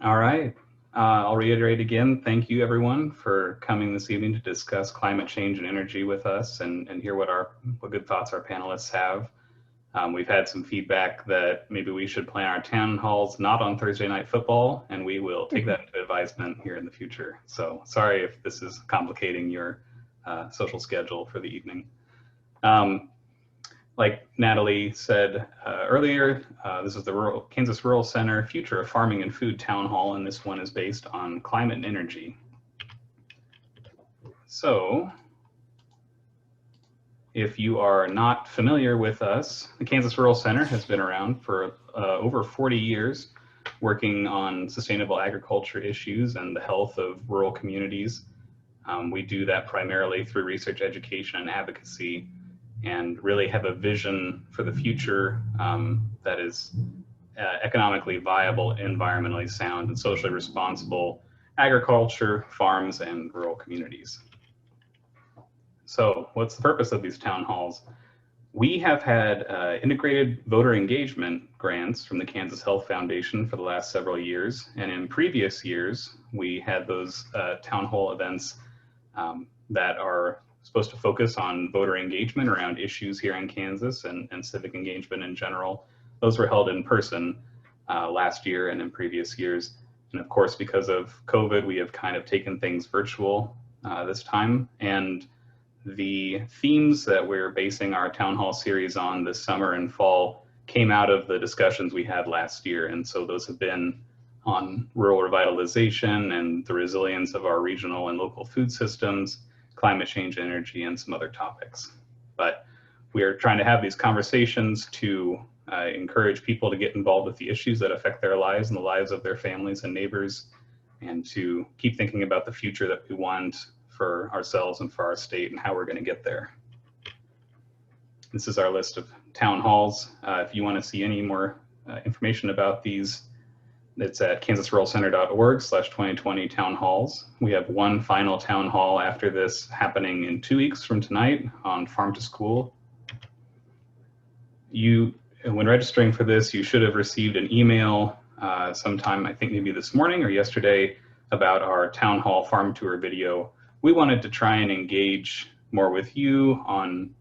All right. I'll reiterate again, thank you everyone for coming this evening to discuss climate change and energy with us and hear what good thoughts our panelists have. We've had some feedback that maybe we should plan our town halls not on Thursday night football, and we will take that into advisement here in the future. So sorry if this is complicating your social schedule for the evening. Like Natalie said earlier, this is the Kansas Rural Center Future of Farming and Food Town Hall, and this one is based on climate and energy. So, if you are not familiar with us, the Kansas Rural Center has been around for over 40 years, working on sustainable agriculture issues and the health of rural communities. We do that primarily through research, education, and advocacy, and really have a vision for the future that is economically viable, environmentally sound, and socially responsible agriculture, farms, and rural communities. So what's the purpose of these town halls? We have had integrated voter engagement grants from the Kansas Health Foundation for the last several years. And in previous years, we had those town hall events that are supposed to focus on voter engagement around issues here in Kansas and civic engagement in general. Those were held in person last year and in previous years. And of course, because of COVID, we have kind of taken things virtual this time. And the themes that we're basing our town hall series on this summer and fall came out of the discussions we had last year. And so those have been on rural revitalization and the resilience of our regional and local food systems, climate change, energy, and some other topics. But we are trying to have these conversations to encourage people to get involved with the issues that affect their lives and the lives of their families and neighbors, and to keep thinking about the future that we want for ourselves and for our state and how we're going to get there. This is our list of town halls. If you want to see any more information about these, it's at kansasruralcenter.org/2020 town halls. We have one final town hall after this happening in 2 weeks from tonight on Farm to School. When registering for this, you should have received an email sometime, I think maybe this morning or yesterday, about our town hall farm tour video. We wanted to try and engage more with you on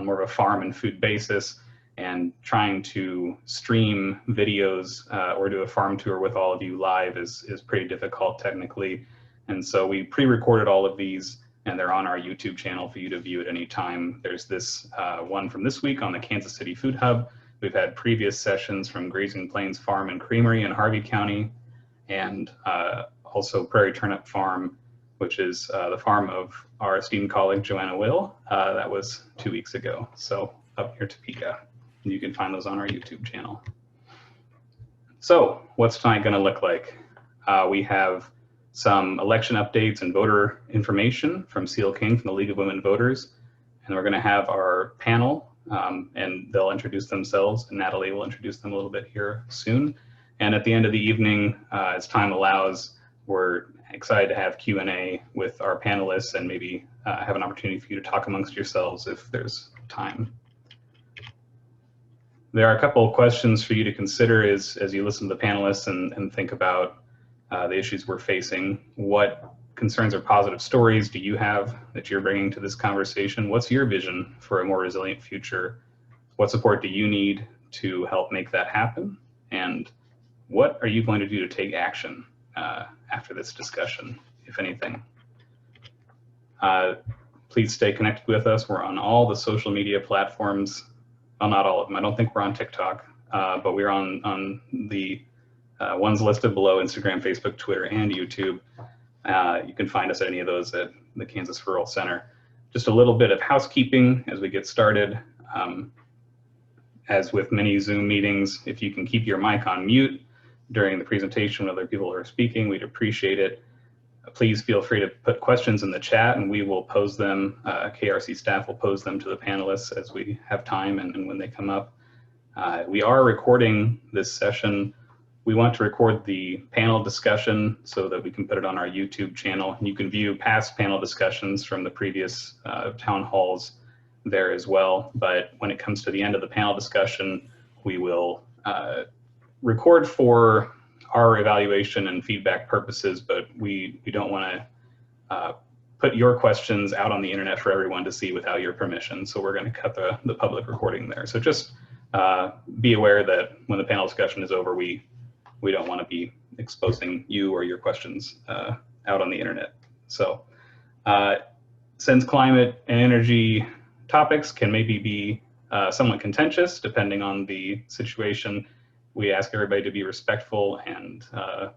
more of a farm and food basis, and trying to stream videos or do a farm tour with all of you live is pretty difficult technically. And so we pre-recorded all of these, and they're on our YouTube channel for you to view at any time. There's this one from this week on the Kansas City Food Hub. We've had previous sessions from Grazing Plains Farm and Creamery in Harvey County, and also Prairie Turnip Farm, which is the farm of our esteemed colleague Joanna Will. That was 2 weeks ago, so up near Topeka. You can find those on our YouTube channel. So what's tonight going to look like? We have some election updates and voter information from Seal King from the League of Women Voters, and we're going to have our panel, and they'll introduce themselves, and Natalie will introduce them a little bit here soon. And at the end of the evening, as time allows, we're excited to have Q&A with our panelists and maybe have an opportunity for you to talk amongst yourselves if there's time. There are a couple of questions for you to consider as you listen to the panelists and think about the issues we're facing. What concerns or positive stories do you have that you're bringing to this conversation? What's your vision for a more resilient future? What support do you need to help make that happen? And what are you going to do to take action after this discussion, if anything? Please stay connected with us. We're on all the social media platforms. Well, not all of them. I don't think we're on TikTok, but we're on the ones listed below: Instagram, Facebook, Twitter, and YouTube. You can find us at any of those at the Kansas Rural Center. Just a little bit of housekeeping as we get started. As with many Zoom meetings, if you can keep your mic on mute during the presentation when other people are speaking, we'd appreciate it. Please feel free to put questions in the chat and we will pose them. KRC staff will pose them to the panelists as we have time and when they come up. We are recording this session. We want to record the panel discussion so that we can put it on our YouTube channel. You can view past panel discussions from the previous town halls there as well. But when it comes to the end of the panel discussion, we will record for our evaluation and feedback purposes, but we don't want to put your questions out on the internet for everyone to see without your permission. So we're going to cut the public recording there. So just be aware that when the panel discussion is over, we don't want to be exposing you or your questions out on the internet. So since climate and energy topics can maybe be somewhat contentious depending on the situation, we ask everybody to be respectful and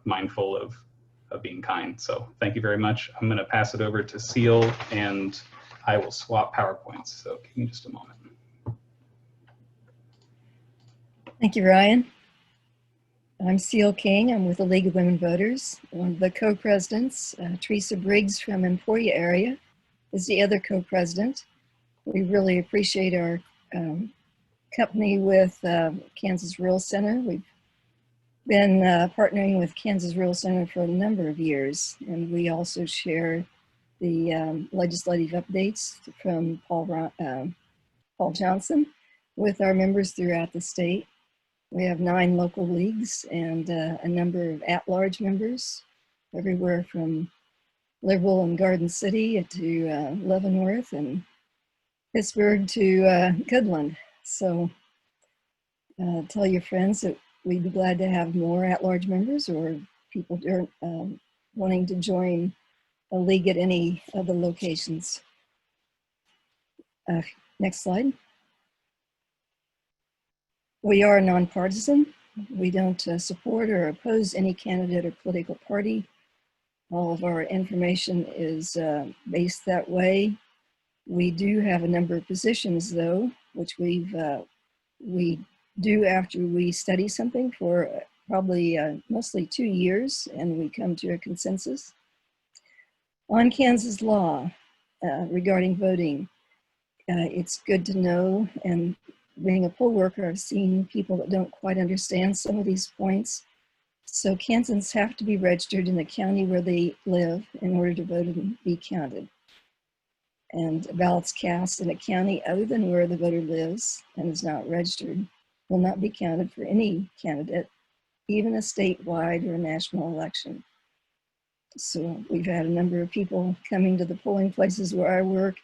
mindful of being kind. So thank you very much. I'm going to pass it over to Seal, and I will swap PowerPoints. So give me just a moment. Thank you, Ryan. I'm Seal King. I'm with the League of Women Voters. One of the co-presidents, Teresa Briggs from Emporia area, is the other co-president. We really appreciate our company with Kansas Rural Center. We've been partnering with Kansas Rural Center for a number of years, and we also share the legislative updates from Paul Johnson with our members throughout the state. We have 9 local leagues and a number of at-large members, everywhere from Liberal and Garden City to Leavenworth and Pittsburgh to Goodland. So tell your friends that we'd be glad to have more at-large members or people wanting to join a league at any of the locations. Next slide. We are nonpartisan. We don't support or oppose any candidate or political party. All of our information is based that way. We do have a number of positions, though, which we do after we study something for probably mostly 2 years, and we come to a consensus. On Kansas law regarding voting, it's good to know, and being a poll worker, I've seen people that don't quite understand some of these points. So Kansans have to be registered in the county where they live in order to vote and be counted. And ballots cast in a county other than where the voter lives and is not registered will not be counted for any candidate, even a statewide or a national election. So we've had a number of people coming to the polling places where I work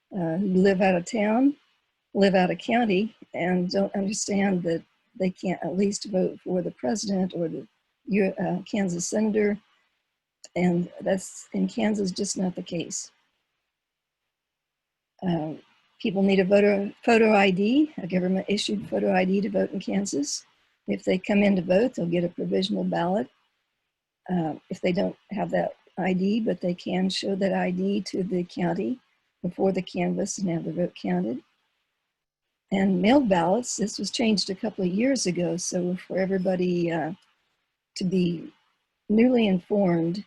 who live out of town, live out of county, and don't understand that they can't at least vote for the president or the Kansas senator, and that's in Kansas just not the case. People need a photo ID, a government issued photo ID to vote in Kansas. If they come in to vote, they'll get a provisional ballot. If they don't have that ID, but they can show that ID to the county before the canvass and have the vote counted. And mailed ballots, this was changed a couple of years ago, so for everybody to be newly informed,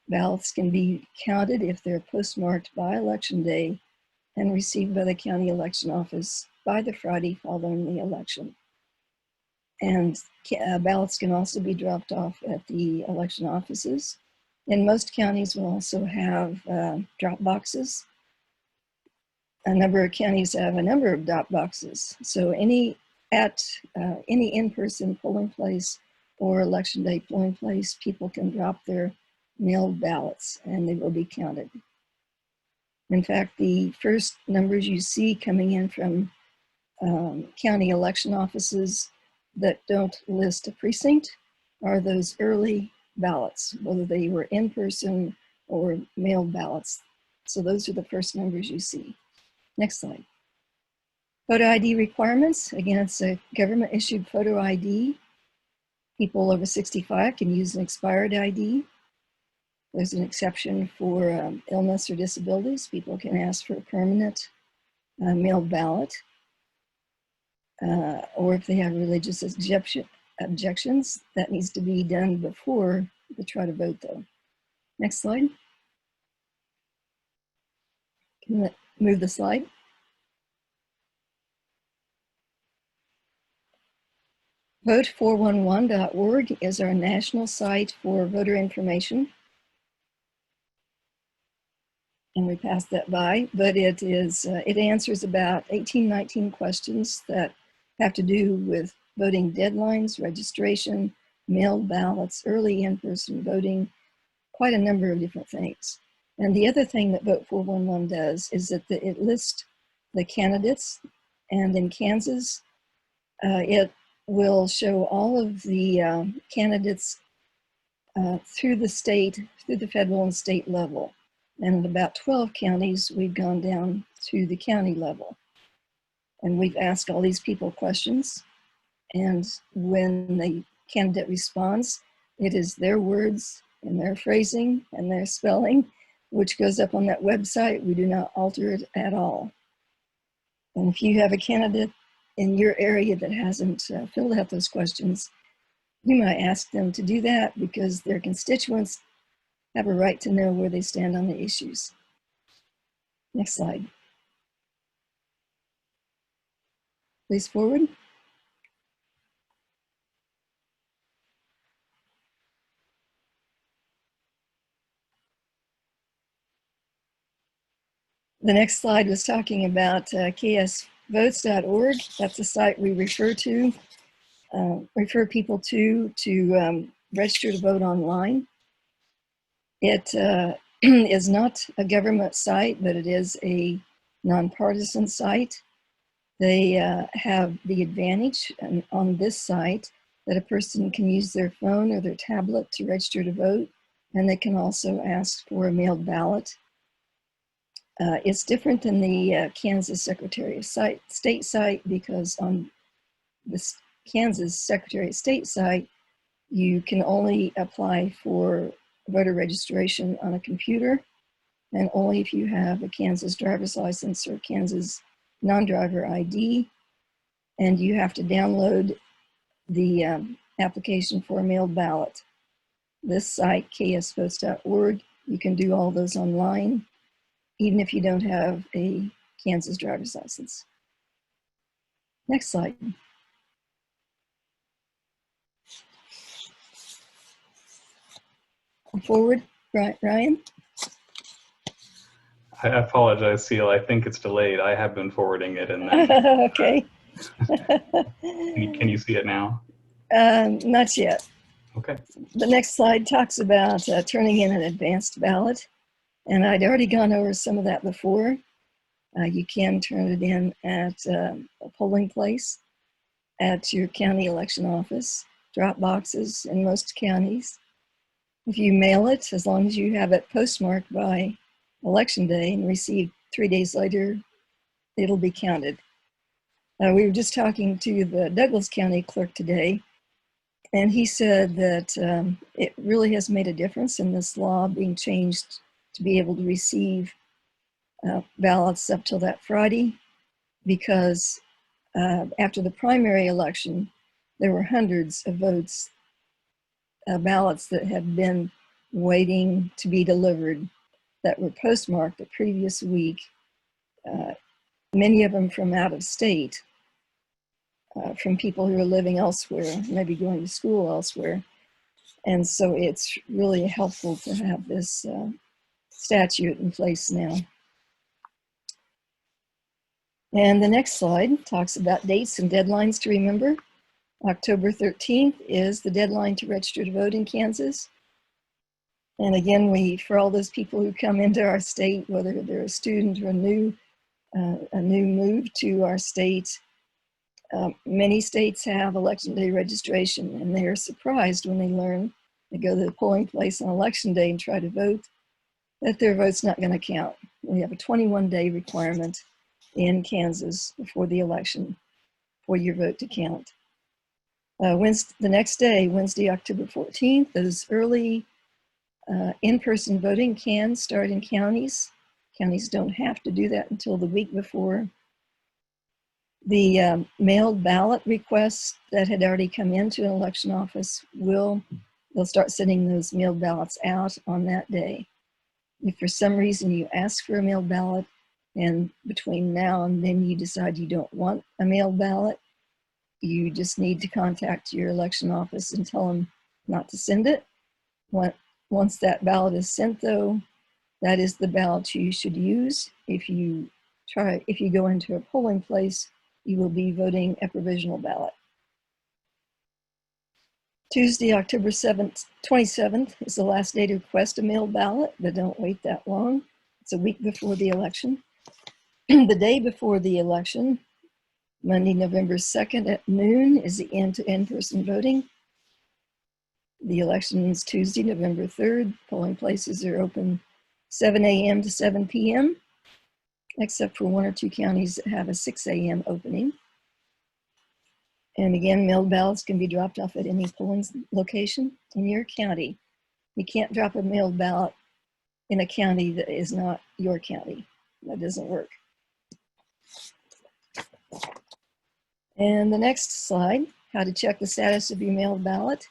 ballots can be counted if they're postmarked by election day and received by the county election office by the Friday following the election. And ballots can also be dropped off at the election offices. And most counties will also have drop boxes. A number of counties have a number of drop boxes. So any in-person polling place or election day polling place, people can drop their mailed ballots and they will be counted. In fact, the first numbers you see coming in from county election offices that don't list a precinct are those early ballots, whether they were in-person or mailed ballots. So those are the first numbers you see. Next slide. Photo ID requirements. Again, it's a government issued photo ID. People over 65 can use an expired ID. There's an exception for illness or disabilities. People can ask for a permanent mailed ballot. Or if they have religious objections, that needs to be done before they try to vote though. Next slide. Can you move the slide? Vote411.org is our national site for voter information. And we passed that by, but it answers about 19 questions that have to do with voting deadlines, registration, mailed ballots, early in-person voting, quite a number of different things. And the other thing that Vote 411 does is that it lists the candidates, and in Kansas, it will show all of the candidates through the state, through the federal and state level. And in about 12 counties, we've gone down to the county level. And we've asked all these people questions. And when the candidate responds, it is their words and their phrasing and their spelling, which goes up on that website. We do not alter it at all. And if you have a candidate in your area that hasn't filled out those questions, you might ask them to do that because their constituents have a right to know where they stand on the issues. Next slide. Please forward. The next slide was talking about ksvotes.org. That's the site we refer people to register to vote online. It is not a government site, but it is a nonpartisan site. They have the advantage on this site that a person can use their phone or their tablet to register to vote, and they can also ask for a mailed ballot. It's different than the Kansas Secretary of State site because on the Kansas Secretary of State site, you can only apply for voter registration on a computer, and only if you have a Kansas driver's license or Kansas non-driver ID, and you have to download the application for a mailed ballot. This site, ksvotes.org, you can do all those online, even if you don't have a Kansas driver's license. Next slide. Forward, Ryan. I apologize, Seal. I think it's delayed. I have been forwarding it, and then Okay. can you see it now? Not yet. Okay. The next slide talks about turning in an advanced ballot. And I'd already gone over some of that before. You can turn it in at a polling place, at your county election office, drop boxes in most counties. If you mail it, as long as you have it postmarked by Election Day and received 3 days later, it'll be counted. We were just talking to the Douglas County clerk today, and he said that it really has made a difference in this law being changed to be able to receive ballots up till that Friday, because after the primary election, there were hundreds of ballots that had been waiting to be delivered that were postmarked the previous week, many of them from out of state, from people who are living elsewhere, maybe going to school elsewhere. And so it's really helpful to have this statute in place now. And the next slide talks about dates and deadlines to remember. October 13th is the deadline to register to vote in Kansas. And again, for all those people who come into our state, whether they're a student or a new move to our state, many states have Election Day registration, and they are surprised when they learn they go to the polling place on Election Day and try to vote, that their vote's not going to count. We have a 21-day requirement in Kansas before the election for your vote to count. The next day, Wednesday, October 14th, those early in-person voting can start in counties. Counties don't have to do that until the week before. The mailed ballot requests that had already come into an election office they'll start sending those mailed ballots out on that day. If for some reason you ask for a mailed ballot and between now and then you decide you don't want a mailed ballot, you just need to contact your election office and tell them not to send it. Once that ballot is sent, though, that is the ballot you should use. If you go into a polling place, you will be voting a provisional ballot. Tuesday, October 27th is the last day to request a mail ballot, but don't wait that long. It's a week before the election. The day before the election, Monday, November 2nd at noon, is the end to in-person voting. The election is Tuesday, November 3rd. Polling places are open 7 a.m. to 7 p.m., except for 1 or 2 counties that have a 6 a.m. opening. And again, mailed ballots can be dropped off at any polling location in your county. You can't drop a mailed ballot in a county that is not your county. That doesn't work. And the next slide, how to check the status of your mailed ballot.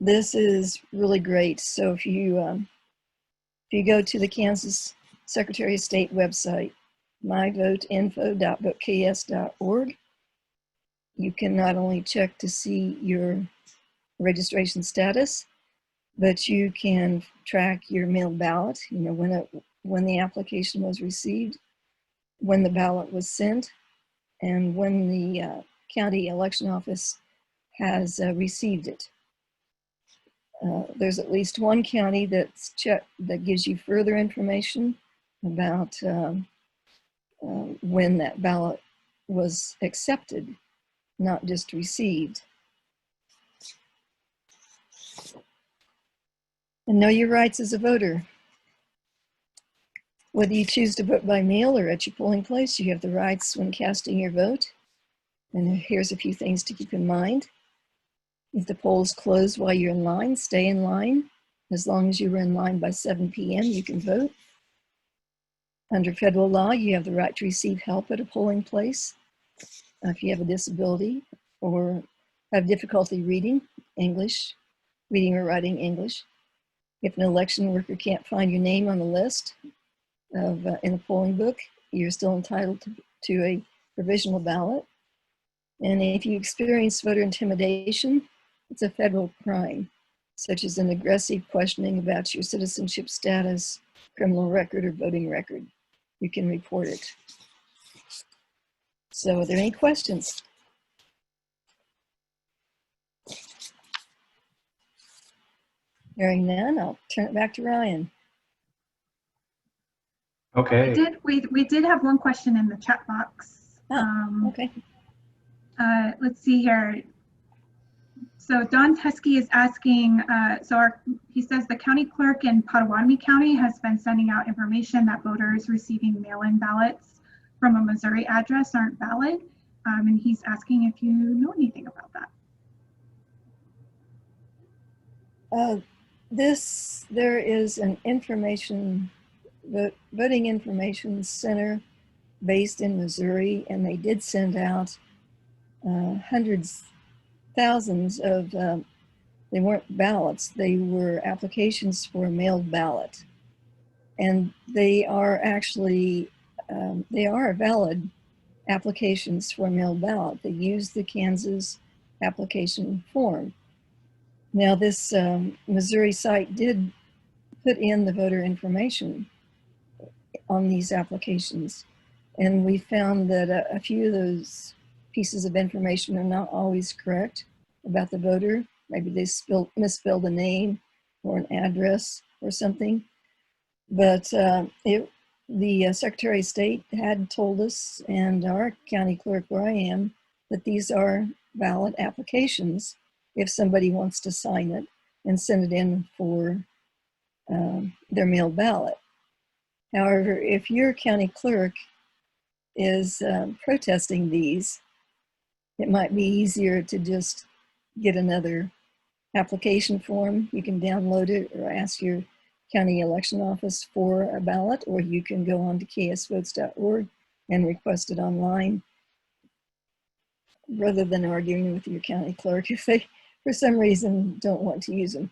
This is really great. So if you go to the Kansas Secretary of State website, myvoteinfo.voteks.org, you can not only check to see your registration status, but you can track your mailed ballot, you know, when the application was received, when the ballot was sent, and when the county election office has received it. There's at least one county that gives you further information about when that ballot was accepted, not just received. And know your rights as a voter. Whether you choose to vote by mail or at your polling place, you have the rights when casting your vote. And here's a few things to keep in mind. If the polls close while you're in line, stay in line. As long as you were in line by 7 p.m., you can vote. Under federal law, you have the right to receive help at a polling place. If you have a disability or have difficulty reading or writing English. If an election worker can't find your name on the list in the polling book, you're still entitled to a provisional ballot. And if you experience voter intimidation, it's a federal crime, such as an aggressive questioning about your citizenship status, criminal record, or voting record. You can report it. So are there any questions? Hearing none, I'll turn it back to Ryan. Okay. We did have one question in the chat box. Okay. Let's see here. So Don Teskey is asking, he says the county clerk in Potawatomi County has been sending out information that voters receiving mail-in ballots from a Missouri address aren't valid. And he's asking if you know anything about that. There is an voting information center based in Missouri, and they did send out thousands of, they weren't ballots, they were applications for a mailed ballot. And they are actually, they are valid applications for a mailed ballot. They use the Kansas application form. Now this Missouri site did put in the voter information on these applications. And we found that a few of those pieces of information are not always correct about the voter. Maybe they misspelled a name or an address or something. But the Secretary of State had told us, and our county clerk where I am, that these are valid applications if somebody wants to sign it and send it in for their mail ballot. However, if your county clerk is protesting these, it might be easier to just get another application form. You can download it or ask your county election office for a ballot, or you can go on to ksvotes.org and request it online, rather than arguing with your county clerk if they, for some reason, don't want to use them.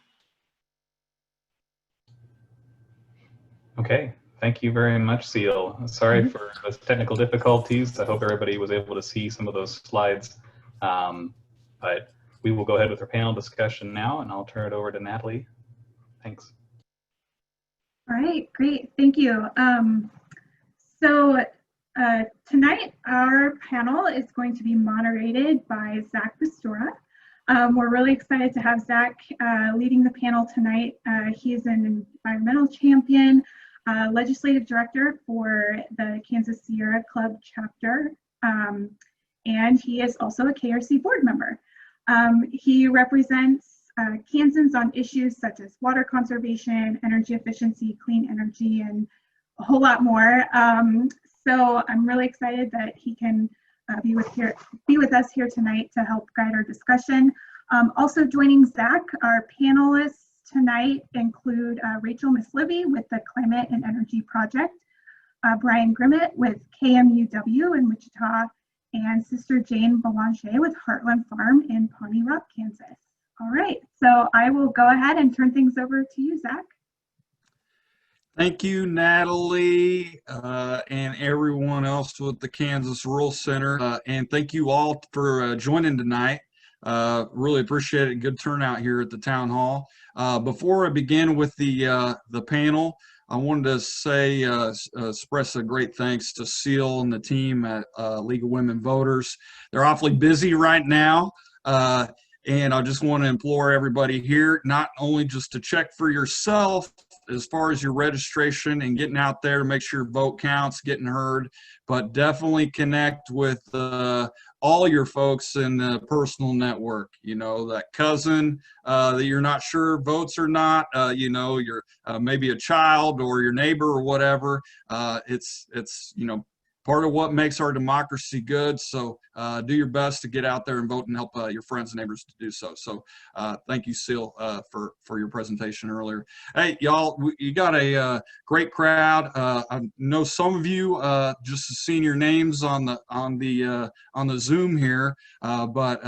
Okay, thank you very much, Seal. Sorry for those technical difficulties. I hope everybody was able to see some of those slides. But we will go ahead with our panel discussion now, and I'll turn it over to Natalie. Thanks. All right, great, thank you. Tonight our panel is going to be moderated by Zack Pistora. We're really excited to have Zack leading the panel tonight. He is an environmental champion, legislative director for the Kansas Sierra Club chapter, and he is also a KRC board member. He represents Kansans on issues such as water conservation, energy efficiency, clean energy, and a whole lot more. So I'm really excited that he can be with us here tonight to help guide our discussion. Also joining Zack, our panelists tonight include Rachel Myslivy with the Climate and Energy Project, Brian Grimmett with KMUW in Wichita, and Sister Jane Belanger with Heartland Farm in Pawnee Rock, Kansas. All right, so I will go ahead and turn things over to you, Zack. Thank you, Natalie, and everyone else with the Kansas Rural Center. And thank you all for joining tonight. Really appreciate it. Good turnout here at the town hall. Before I begin with the panel, I wanted to say, express a great thanks to Seal and the team at League of Women Voters. They're awfully busy right now. And I just want to implore everybody here, not only just to check for yourself as far as your registration and getting out there to make sure your vote counts, getting heard, but definitely connect with all your folks in the personal network. You know, that cousin that you're not sure votes or not, you know, you're maybe a child or your neighbor or whatever. It's you know, part of what makes our democracy good. So do your best to get out there and vote and help your friends and neighbors to do so. So thank you, Seal, for your presentation earlier. Hey, y'all, you got a great crowd. I know some of you just seeing your names on the Zoom here, but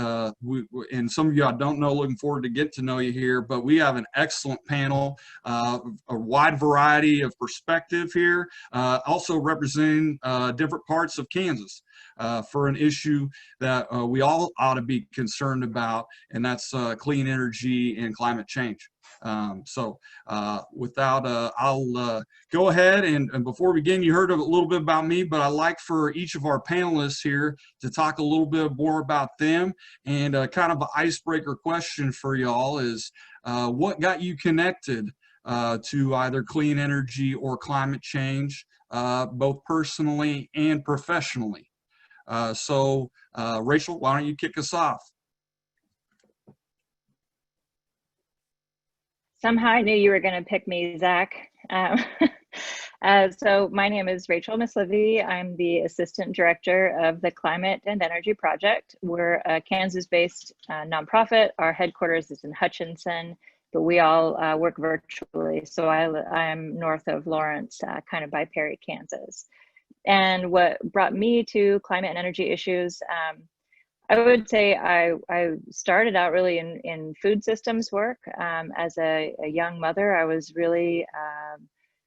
and some of you I don't know. Looking forward to get to know you here. But we have an excellent panel, a wide variety of perspective here, also representing different parts of Kansas for an issue that we all ought to be concerned about, and that's clean energy and climate change. Without, I'll go ahead and before we begin, you heard a little bit about me, but I'd like for each of our panelists here to talk a little bit more about them, and kind of an icebreaker question for y'all is, what got you connected to either clean energy or climate change, both personally and professionally? Rachel, why don't you kick us off? Somehow I knew you were going to pick me, Zack. So my name is Rachel Myslivy. I'm the Assistant Director of the Climate and Energy Project. We're a Kansas-based nonprofit. Our headquarters is in Hutchinson, but we all work virtually. So I'm north of Lawrence, kind of by Perry, Kansas. And what brought me to climate and energy issues, I would say I started out really in food systems work. As a young mother, I was really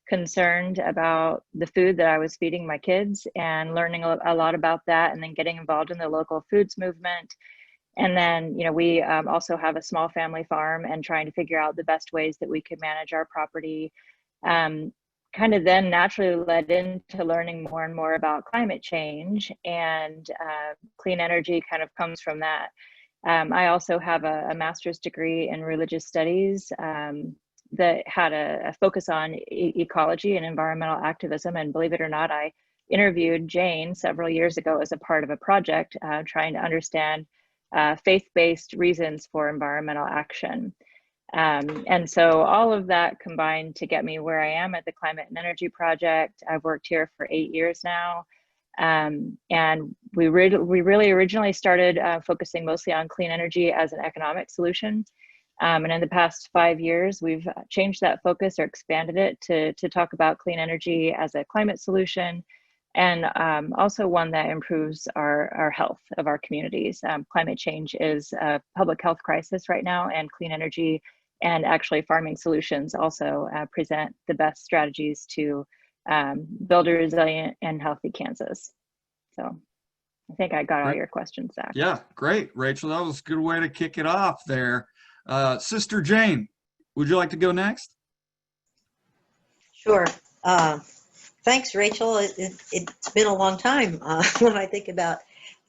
concerned about the food that I was feeding my kids and learning a lot about that, and then getting involved in the local foods movement. And then, you know, we also have a small family farm, and trying to figure out the best ways that we could manage our property. Kind of then naturally led into learning more and more about climate change, and clean energy kind of comes from that. I also have a master's degree in religious studies that had a focus on ecology and environmental activism. And believe it or not, I interviewed Jane several years ago as a part of a project trying to understand faith-based reasons for environmental action. And so all of that combined to get me where I am at the Climate and Energy Project. I've worked here for 8 years now. And we really originally started focusing mostly on clean energy as an economic solution. And in the past 5 years, we've changed that focus or expanded it to talk about clean energy as a climate solution, and also one that improves our health of our communities. Climate change is a public health crisis right now, and clean energy and actually farming solutions also present the best strategies to build a resilient and healthy Kansas. So I think I got all your questions, Zack. Yeah, great, Rachel. That was a good way to kick it off there. Sister Jane, would you like to go next? Sure. Thanks, Rachel. It's been a long time when I think about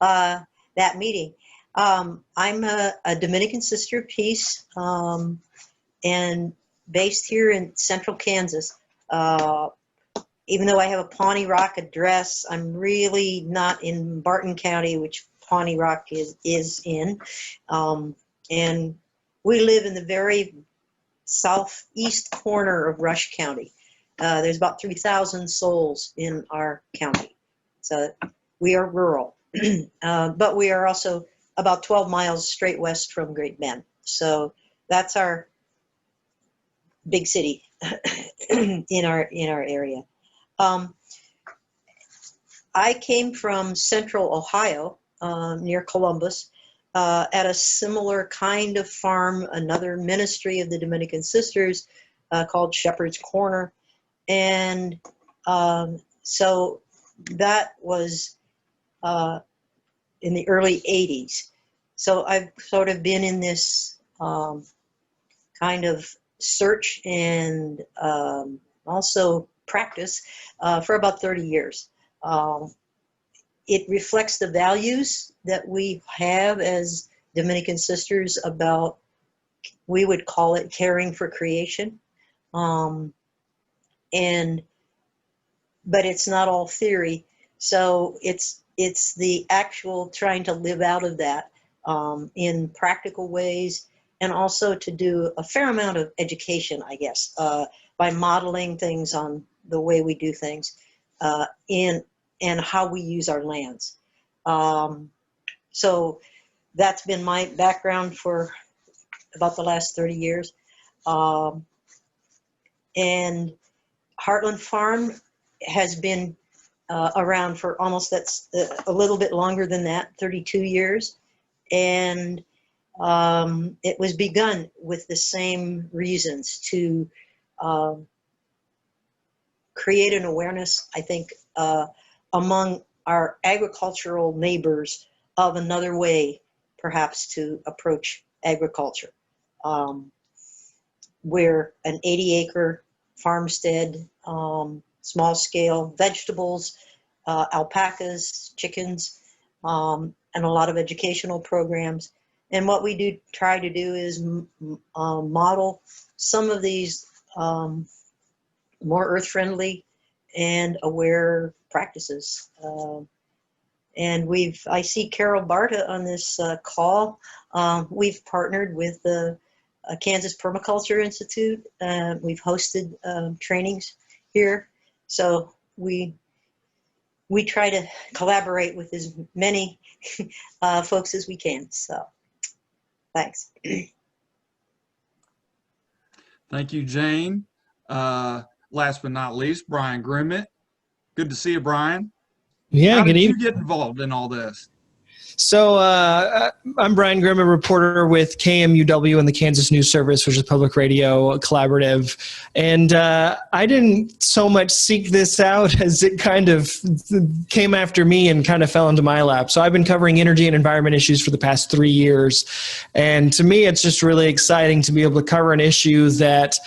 that meeting. I'm a Dominican Sister of Peace, and based here in central Kansas. Even though I have a Pawnee Rock address, I'm really not in Barton County, which Pawnee Rock is in. And we live in the very southeast corner of Rush County. There's about 3,000 souls in our county. So we are rural, but we are also about 12 miles straight west from Great Bend. So that's our big city in our area. I came from central Ohio, near Columbus, at a similar kind of farm, another ministry of the Dominican Sisters called Shepherd's Corner. And so that was in the early 80s. So I've sort of been in this kind of search and also practice for about 30 years. It reflects the values that we have as Dominican Sisters about, we would call it caring for creation. But it's not all theory. So it's the actual trying to live out of that in practical ways, and also to do a fair amount of education, I guess, by modeling things on the way we do things and how we use our lands. So that's been my background for about the last 30 years. And Heartland Farm has been around for almost, that's a little bit longer than that, 32 years. And it was begun with the same reasons, to create an awareness, I think, among our agricultural neighbors of another way, perhaps, to approach agriculture. We're an 80-acre farmstead, small scale vegetables, alpacas, chickens, and a lot of educational programs. And what we do try to do is model some of these more earth-friendly and aware practices. And I see Carol Barta on this call. We've partnered with the Kansas Permaculture Institute. We've hosted trainings here. So we try to collaborate with as many folks as we can. So thanks. Thank you, Jane. Last but not least, Brian Grimmett. Good to see you, Brian. Yeah, How good did evening. you get involved in all this? So I'm Brian Grimmett, reporter with KMUW and the Kansas News Service, which is a public radio collaborative. And I didn't so much seek this out as it kind of came after me and kind of fell into my lap. So I've been covering energy and environment issues for the past 3 years. And to me, it's just really exciting to be able to cover an issue that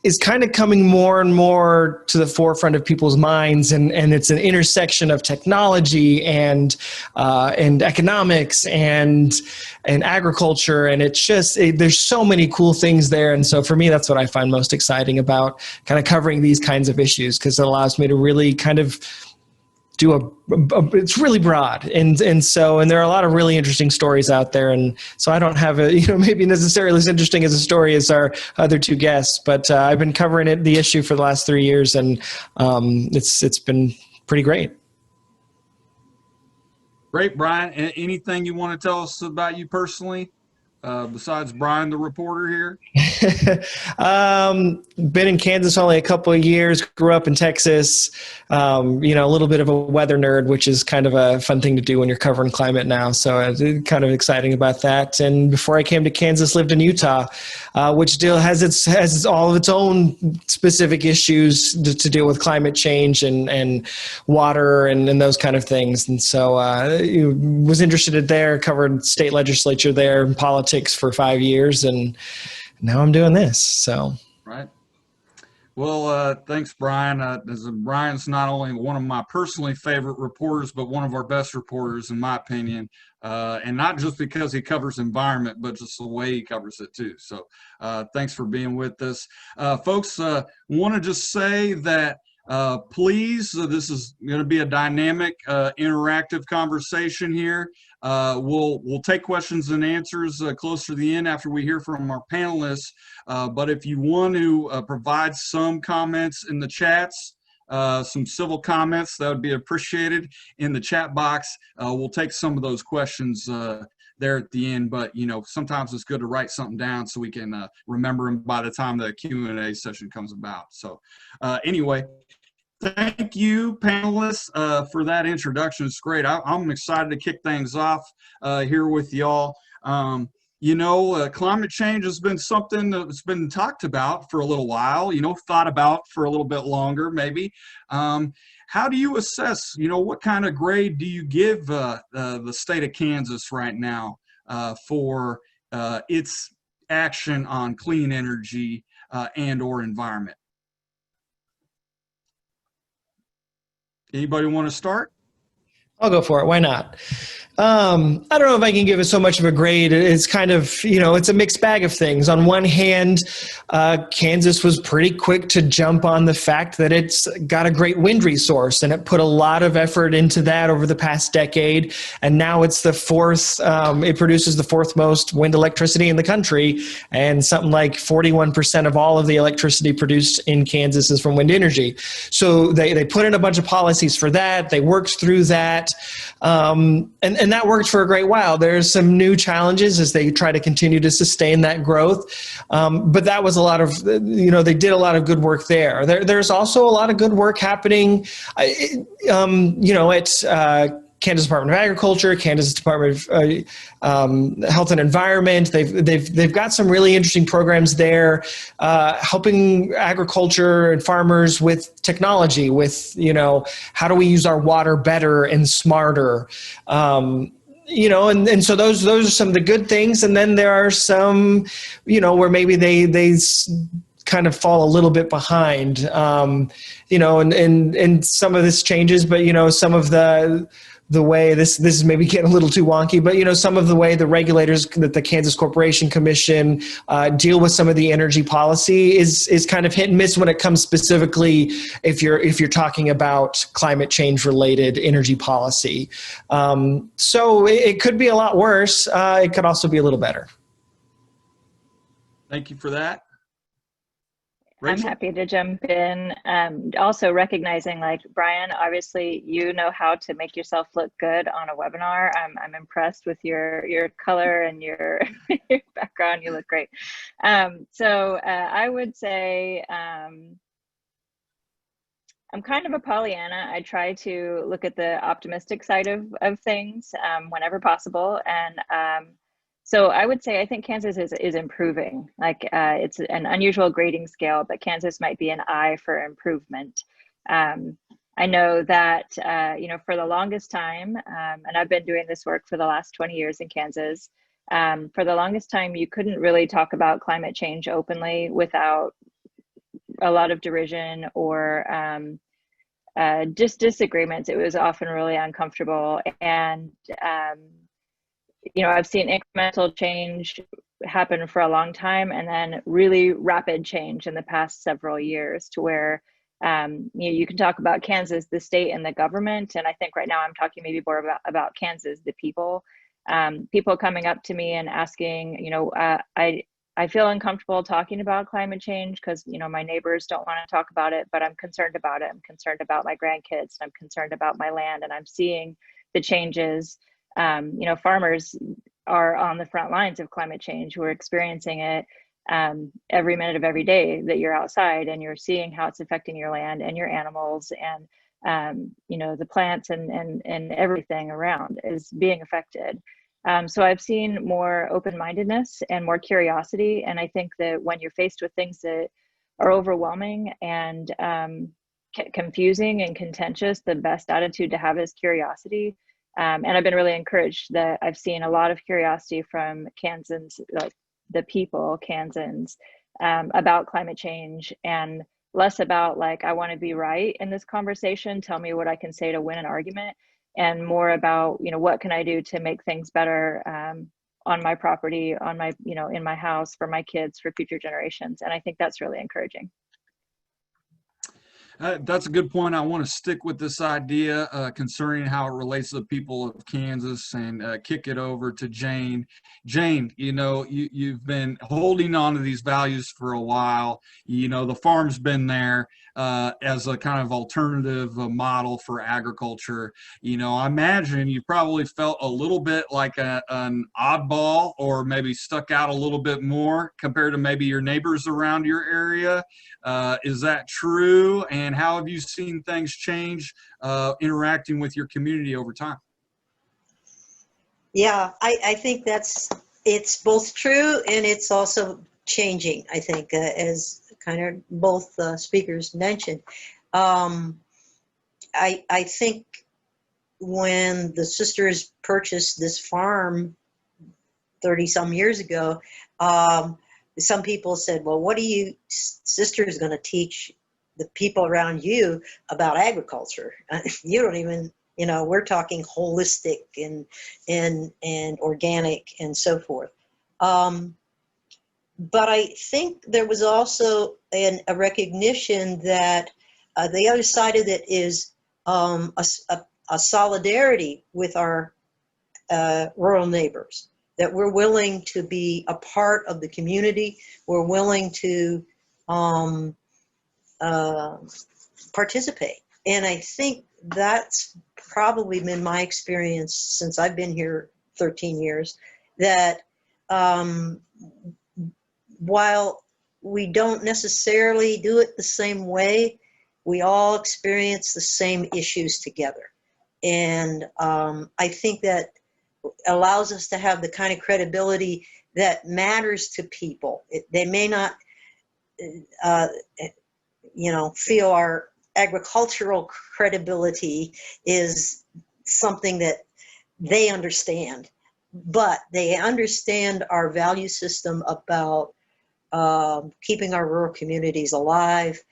is kind of coming more and more to the forefront of people's minds, and it's an intersection of technology and economics and agriculture, and it's just there's so many cool things there. And so for me, that's what I find most exciting about kind of covering these kinds of issues, because it allows me to really kind of do it's really broad, and there are a lot of really interesting stories out there. And so I don't have maybe necessarily as interesting as a story as our other two guests, but I've been covering the issue for the last 3 years, and it's been pretty great. Great, Brian. Anything you want to tell us about you personally, besides Brian, the reporter here? Been in Kansas only a couple of years, grew up in Texas, a little bit of a weather nerd, which is kind of a fun thing to do when you're covering climate now. So it's kind of exciting about that. And before I came to Kansas, lived in Utah, which still has all of its own specific issues to deal with climate change and water and those kind of things. And so was interested there, covered state legislature there, politics for 5 years, and now I'm doing this. So right. Well, thanks, Brian. Brian's not only one of my personally favorite reporters, but one of our best reporters, in my opinion. And not just because he covers environment, but just the way he covers it too. So thanks for being with us. Folks, want to just say that please, this is going to be a dynamic, interactive conversation here. We'll take questions and answers closer to the end after we hear from our panelists. But if you want to provide some comments in the chats, some civil comments, that would be appreciated in the chat box. We'll take some of those questions there at the end, but sometimes it's good to write something down so we can remember them by the time the Q&A session comes about. So anyway, thank you, panelists, for that introduction. It's great. I'm excited to kick things off here with y'all. Climate change has been something that's been talked about for a little while, thought about for a little bit longer, maybe. How do you assess, what kind of grade do you give the state of Kansas right now for its action on clean energy and or environment? Anybody want to start? I'll go for it. Why not? I don't know if I can give it so much of a grade. It's kind of, it's a mixed bag of things. On one hand, Kansas was pretty quick to jump on the fact that it's got a great wind resource, and it put a lot of effort into that over the past decade. And now it's the fourth, it produces the fourth most wind electricity in the country. And something like 41% of all of the electricity produced in Kansas is from wind energy. So they put in a bunch of policies for that. They worked through that. And that worked for a great while. There's some new challenges as they try to continue to sustain that growth. But that was a lot of, they did a lot of good work there. There's also a lot of good work happening, at Kansas Department of Agriculture, Kansas Department of Health and Environment. They've got some really interesting programs there, helping agriculture and farmers with technology, with how do we use our water better and smarter. And so those are some of the good things. And then there are some, where maybe they kind of fall a little bit behind, and some of this changes, but some of the way this is maybe getting a little too wonky, but some of the way the regulators that the Kansas Corporation Commission deal with some of the energy policy is kind of hit and miss when it comes specifically if you're talking about climate change related energy policy. So it could be a lot worse. It could also be a little better. Thank you for that. I'm happy to jump in. Also recognizing, like Brian, obviously you know how to make yourself look good on a webinar. I'm impressed with your color and your background. You look great. So I would say I'm kind of a Pollyanna. I try to look at the optimistic side of things whenever possible, and so I would say I think Kansas is improving. Like it's an unusual grading scale, but Kansas might be an I for improvement. I know that for the longest time, and I've been doing this work for the last 20 years in Kansas. For the longest time, you couldn't really talk about climate change openly without a lot of derision or just disagreements. It was often really uncomfortable, and I've seen incremental change happen for a long time, and then really rapid change in the past several years to where you can talk about Kansas, the state and the government. And I think right now I'm talking maybe more about Kansas, the people. People coming up to me and asking, I feel uncomfortable talking about climate change because, my neighbors don't want to talk about it, but I'm concerned about it. I'm concerned about my grandkids. I'm concerned about my land, and I'm seeing the changes. Farmers are on the front lines of climate change. We're experiencing it every minute of every day that you're outside, and you're seeing how it's affecting your land and your animals, and the plants and everything around is being affected. So I've seen more open-mindedness and more curiosity, and I think that when you're faced with things that are overwhelming and confusing and contentious, the best attitude to have is curiosity. And I've been really encouraged that I've seen a lot of curiosity from Kansans, like the people, Kansans, about climate change, and less about like, I want to be right in this conversation, tell me what I can say to win an argument, and more about, you know, what can I do to make things better on my property, on my, you know, in my house, for my kids, for future generations. And I think that's really encouraging. That's a good point. I want to stick with this idea concerning how it relates to the people of Kansas, and kick it over to Jane. Jane, you know, you've been holding on to these values for a while. You know, the farm's been there as a kind of alternative model for agriculture. You know, I imagine you probably felt a little bit like an oddball, or maybe stuck out a little bit more compared to maybe your neighbors around your area. Is that true? And how have you seen things change interacting with your community over time? Yeah, I think it's both true and it's also changing, I think, as kind of both speakers mentioned. I think when the sisters purchased this farm 30 some years ago, some people said, well, what are you sisters going to teach the people around you about agriculture? You don't even, you know, we're talking holistic and organic and so forth. But I think there was also a recognition that the other side of it is a solidarity with our rural neighbors, that we're willing to be a part of the community. We're willing to participate. And I think that's probably been my experience since I've been here 13 years, that while we don't necessarily do it the same way, we all experience the same issues together. And I think that allows us to have the kind of credibility that matters to people. They may not, you know, feel our agricultural credibility is something that they understand, but they understand our value system about keeping our rural communities alive,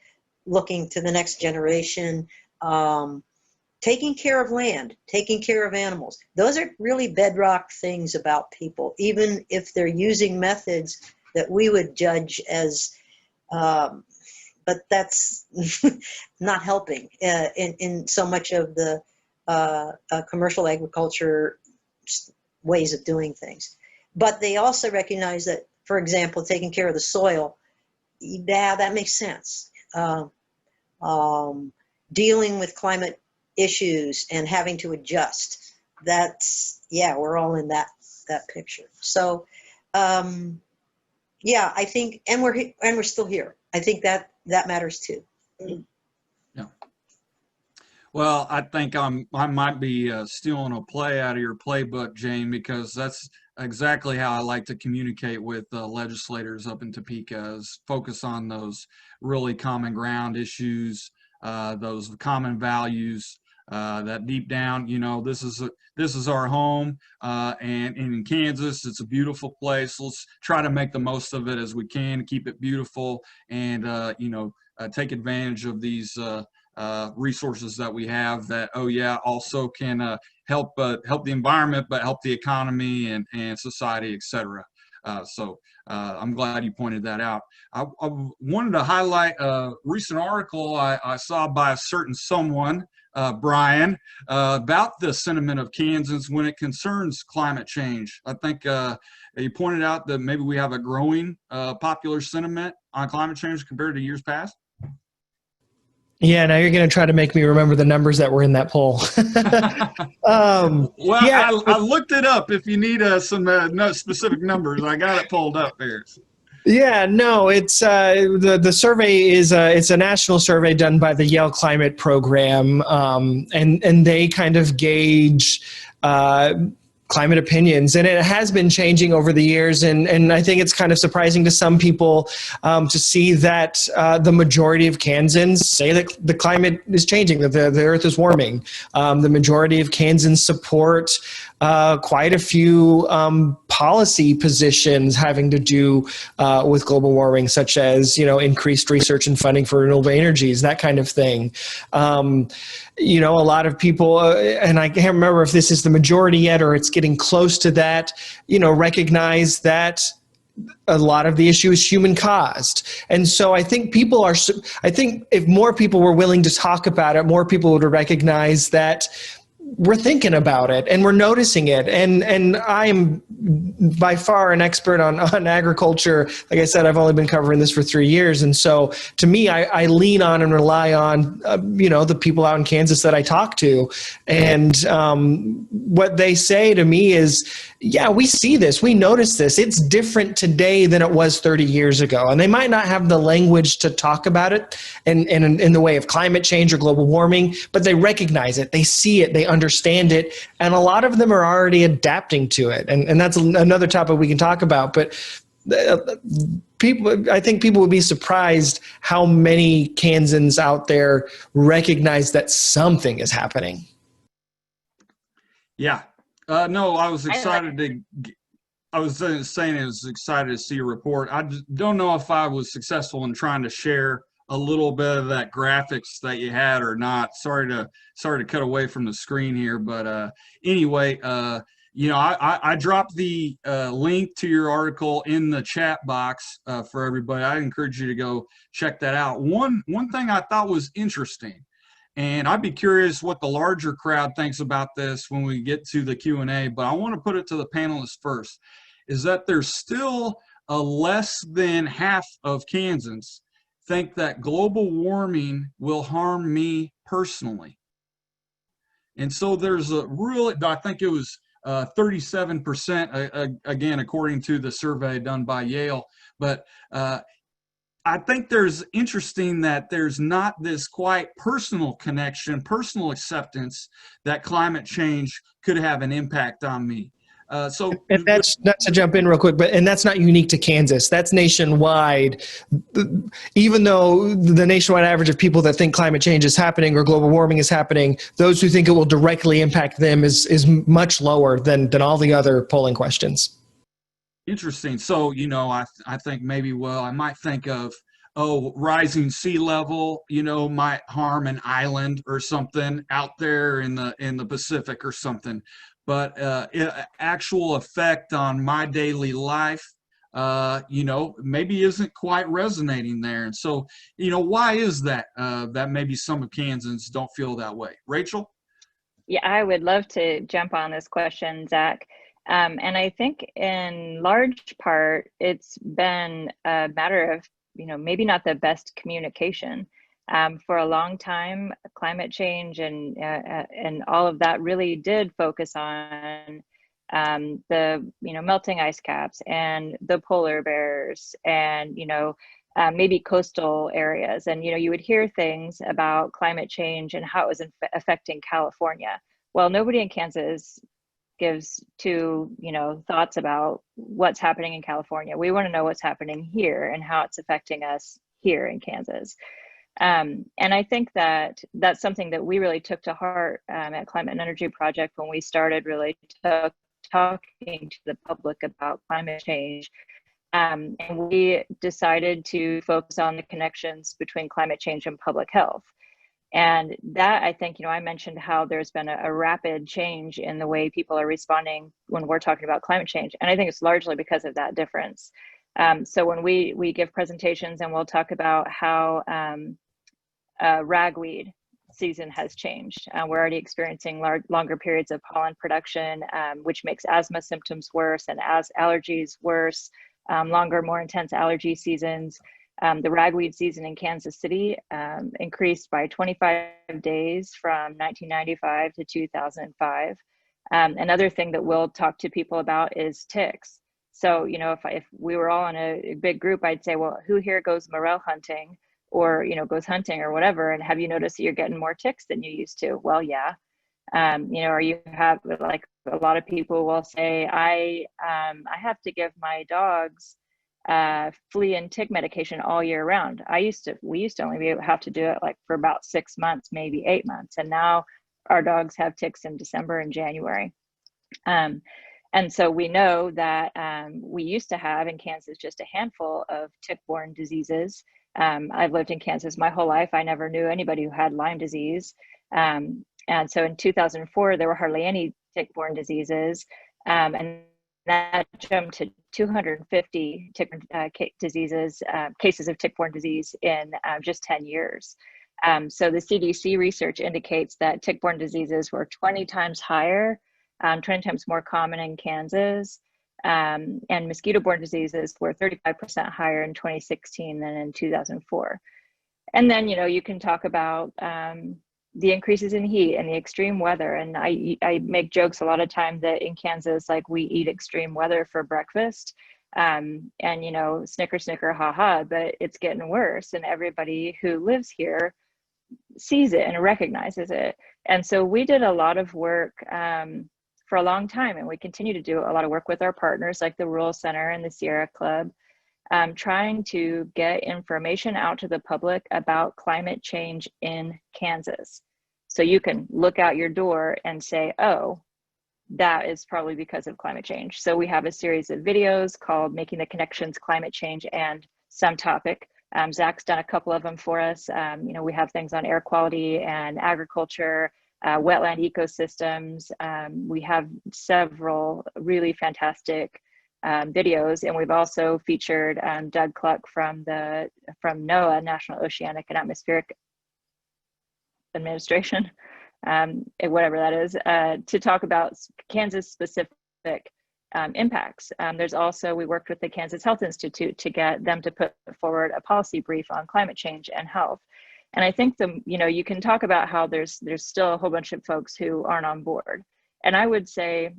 looking to the next generation, taking care of land, taking care of animals. Those are really bedrock things about people, even if they're using methods that we would judge as, but that's not helping in so much of the commercial agriculture ways of doing things. But they also recognize that, for example, taking care of the soil, yeah, that makes sense. Dealing with climate issues and having to adjust, that's, yeah, we're all in that picture. So yeah, I think, and we're still here. I think that matters too. Yeah. Well, I think I might be stealing a play out of your playbook, Jane, because that's exactly how I like to communicate with legislators up in Topeka, is focus on those really common ground issues, those common values, that deep down, you know, this is our home, and in Kansas, it's a beautiful place. Let's try to make the most of it as we can, keep it beautiful, and you know, take advantage of these resources that we have that, oh yeah, also can help the environment, but help the economy and society, etc. So I'm glad you pointed that out. I wanted to highlight a recent article I saw by a certain someone, Brian, about the sentiment of Kansans when it concerns climate change. I think you pointed out that maybe we have a growing popular sentiment on climate change compared to years past. Yeah, now you're going to try to make me remember the numbers that were in that poll. Well, yeah. I looked it up. If you need some no specific numbers, I got it pulled up there. Yeah, no, it's the survey is it's a national survey done by the Yale Climate Program, and they kind of gauge climate opinions, and it has been changing over the years, and I think it's kind of surprising to some people to see that the majority of Kansans say that the climate is changing, that the earth is warming. The majority of Kansans support quite a few policy positions having to do with global warming, such as, increased research and funding for renewable energies, that kind of thing. A lot of people, and I can't remember if this is the majority yet or it's getting close to that, recognize that a lot of the issue is human caused. And so I think if more people were willing to talk about it, more people would recognize that we're thinking about it and we're noticing it. And I'm by far an expert on agriculture. Like I said, I've only been covering this for 3 years. And so to me, I lean on and rely on, the people out in Kansas that I talk to. And what they say to me is, yeah, we see this, we notice this. It's different today than it was 30 years ago. And they might not have the language to talk about it in the way of climate change or global warming, but they recognize it, they see it, they understand it. And a lot of them are already adapting to it. And that's another topic we can talk about. But I think people would be surprised how many Kansans out there recognize that something is happening. Yeah. No, I was excited I was saying I was excited to see a report. I just don't know if I was successful in trying to share a little bit of that graphics that you had or not. Sorry to cut away from the screen here, but anyway, I dropped the link to your article in the chat box for everybody. I encourage you to go check that out. One thing I thought was interesting, and I'd be curious what the larger crowd thinks about this when we get to the Q&A, but I want to put it to the panelists first, is that there's still a less than half of Kansans think that global warming will harm me personally. And so there's I think it was 37%, again, according to the survey done by Yale, but I think there's interesting that there's not this quite personal connection, personal acceptance that climate change could have an impact on me. And that's not to jump in real quick, and that's not unique to Kansas. That's nationwide. Even though the nationwide average of people that think climate change is happening or global warming is happening, those who think it will directly impact them is much lower than all the other polling questions. Interesting. So, I think maybe, I might think of, rising sea level, might harm an island or something out there in the Pacific or something. But actual effect on my daily life, maybe isn't quite resonating there. And so, why is that, that maybe some of Kansans don't feel that way? Rachel? Yeah, I would love to jump on this question, Zach. And I think in large part, it's been a matter of, maybe not the best communication. For a long time, climate change and all of that really did focus on the melting ice caps and the polar bears and maybe coastal areas. And you would hear things about climate change and how it was affecting California. Well, nobody in Kansas gives two thoughts about what's happening in California. We want to know what's happening here and how it's affecting us here in Kansas. And I think that that's something that we really took to heart at Climate and Energy Project when we started really talking to the public about climate change. And we decided to focus on the connections between climate change and public health. And that, I think, I mentioned how there's been a rapid change in the way people are responding when we're talking about climate change. And I think it's largely because of that difference. So when we give presentations and we'll talk about how ragweed season has changed. We're already experiencing longer periods of pollen production, which makes asthma symptoms worse and allergies worse, longer, more intense allergy seasons. The ragweed season in Kansas City increased by 25 days from 1995 to 2005. Another thing that we'll talk to people about is ticks. So, if we were all in a big group, I'd say, well, who here goes morel hunting or, goes hunting or whatever? And have you noticed that you're getting more ticks than you used to? Well, yeah. Or you have, like a lot of people will say, I have to give my dogs flea and tick medication all year round. We used to only have to do it like for about 6 months, maybe 8 months. And now our dogs have ticks in December and January. And so we know that we used to have in Kansas just a handful of tick-borne diseases. I've lived in Kansas my whole life. I never knew anybody who had Lyme disease. And so in 2004, there were hardly any tick-borne diseases. And that jumped to 250 cases of tick-borne disease in just 10 years. So the CDC research indicates that tick-borne diseases were 20 times higher, 20 times more common in Kansas, and mosquito-borne diseases were 35% higher in 2016 than in 2004. And then, you know, you can talk about the increases in heat and the extreme weather. And I make jokes a lot of times that in Kansas, like, we eat extreme weather for breakfast. And, you know, snicker, snicker, ha ha, but it's getting worse. And everybody who lives here sees it and recognizes it. And so we did a lot of work for a long time, and we continue to do a lot of work with our partners like the Rural Center and the Sierra Club, trying to get information out to the public about climate change in Kansas. So you can look out your door and say, oh, that is probably because of climate change. So we have a series of videos called Making the Connections, Climate Change and Some Topic. Zack's done a couple of them for us. You know, we have things on air quality and agriculture, wetland ecosystems. We have several really fantastic videos, and we've also featured Doug Cluck from NOAA, National Oceanic and Atmospheric Administration, whatever that is, to talk about Kansas specific impacts. There's also, we worked with the Kansas Health Institute to get them to put forward a policy brief on climate change and health. And I think you know, you can talk about how there's still a whole bunch of folks who aren't on board. And I would say,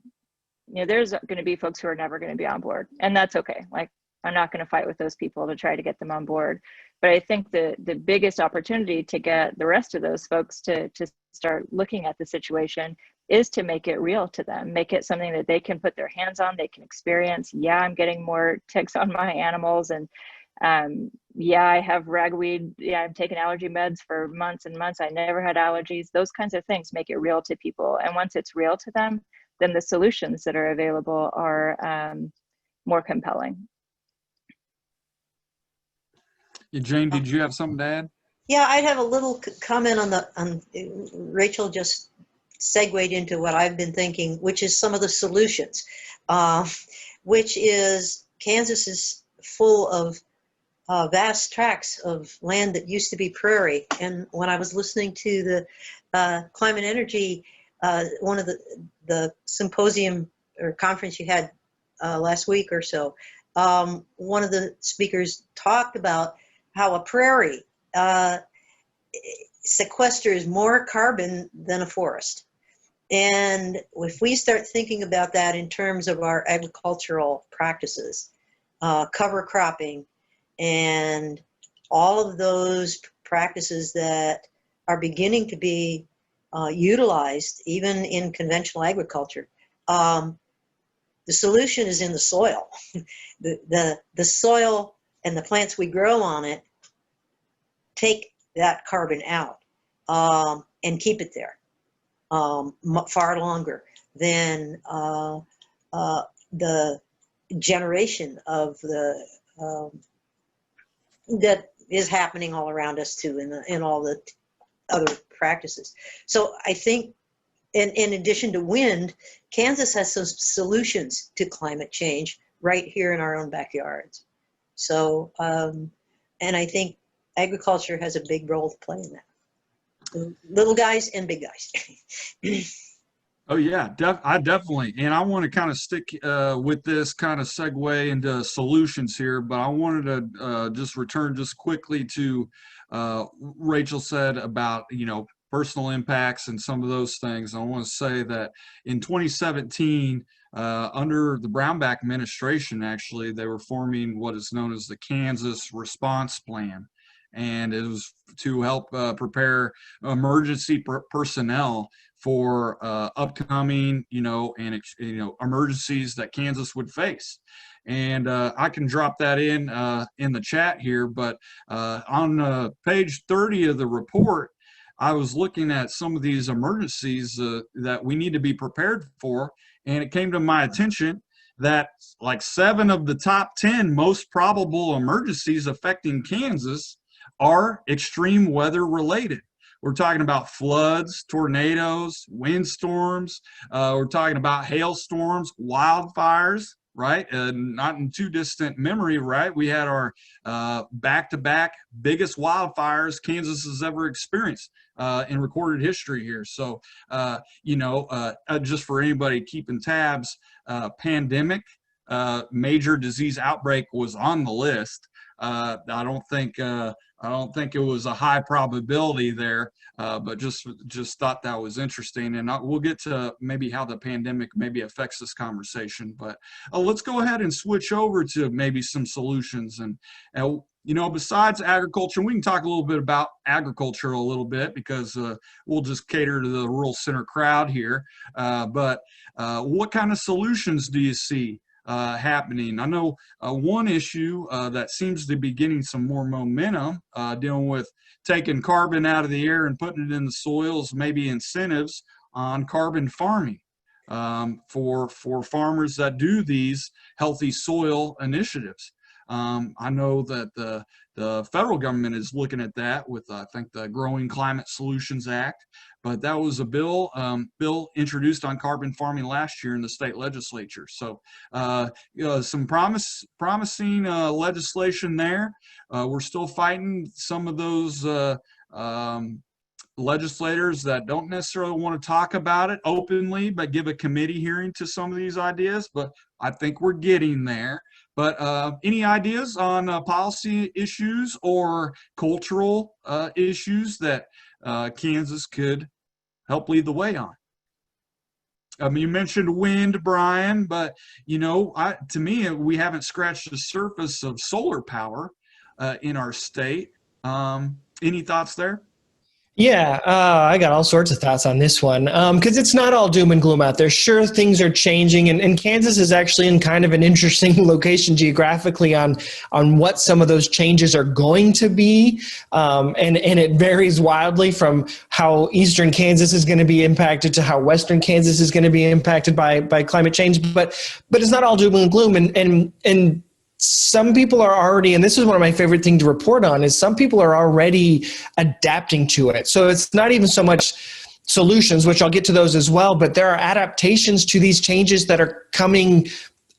you know, there's going to be folks who are never going to be on board, and that's okay. Like, I'm not going to fight with those people to try to get them on board. But I think the biggest opportunity to get the rest of those folks to start looking at the situation is to make it real to them, make it something that they can put their hands on, they can experience. Yeah, I'm getting more ticks on my animals, and yeah, I have ragweed. Yeah, I'm taking allergy meds for months and months. I never had allergies. Those kinds of things make it real to people. And once it's real to them, then the solutions that are available are more compelling. Yeah, Jane, did you have something to add? Yeah, I'd have a little comment on Rachel just segued into what I've been thinking, which is some of the solutions, which is Kansas is full of vast tracts of land that used to be prairie. And when I was listening to the climate energy, one of the symposium or conference you had last week or so, one of the speakers talked about how a prairie sequesters more carbon than a forest. And if we start thinking about that in terms of our agricultural practices, cover cropping, and all of those practices that are beginning to be utilized even in conventional agriculture, the solution is in the soil. The soil and the plants we grow on it take that carbon out and keep it there far longer than the generation of the that is happening all around us too in all the other practices. So I think in addition to wind, Kansas has some solutions to climate change right here in our own backyards. So, and I think agriculture has a big role to play in that. Little guys and big guys. Oh yeah, I definitely, and I want to kind of stick with this kind of segue into solutions here, but I wanted to just return just quickly to Rachel said about, you know, personal impacts and some of those things. I want to say that in 2017, under the Brownback administration, actually, they were forming what is known as the Kansas Response Plan. And it was to help prepare emergency personnel for upcoming, emergencies that Kansas would face. And I can drop that in the chat here, but on page 30 of the report, I was looking at some of these emergencies that we need to be prepared for, and it came to my attention that like 7 of the top 10 most probable emergencies affecting Kansas are extreme weather related. We're talking about floods, tornadoes, windstorms. We're talking about hailstorms, wildfires, right? Not in too distant memory, right? We had our back-to-back biggest wildfires Kansas has ever experienced in recorded history here. So, just for anybody keeping tabs, pandemic, major disease outbreak was on the list. I don't think it was a high probability there, but just thought that was interesting. And we'll get to maybe how the pandemic maybe affects this conversation. But let's go ahead and switch over to maybe some solutions. And besides agriculture, we can talk a little bit about agriculture a little bit because we'll just cater to the rural center crowd here. But what kind of solutions do you see happening? I know one issue that seems to be getting some more momentum, dealing with taking carbon out of the air and putting it in the soils, maybe incentives on carbon farming for farmers that do these healthy soil initiatives. I know that the federal government is looking at that with, I think, the Growing Climate Solutions Act, but that was a bill introduced on carbon farming last year in the state legislature. So some promising legislation there. We're still fighting some of those legislators that don't necessarily want to talk about it openly, but give a committee hearing to some of these ideas. But I think we're getting there. But any ideas on policy issues or cultural issues that Kansas could help lead the way on? You mentioned wind, Brian, but to me, we haven't scratched the surface of solar power in our state. Any thoughts there? Yeah, I got all sorts of thoughts on this one because it's not all doom and gloom out there. Sure, things are changing, and Kansas is actually in kind of an interesting location geographically on what some of those changes are going to be, and it varies wildly from how eastern Kansas is going to be impacted to how western Kansas is going to be impacted by climate change. But it's not all doom and gloom, and some people are already, and this is one of my favorite things to report on, is some people are already adapting to it. So it's not even so much solutions, which I'll get to those as well, but there are adaptations to these changes that are coming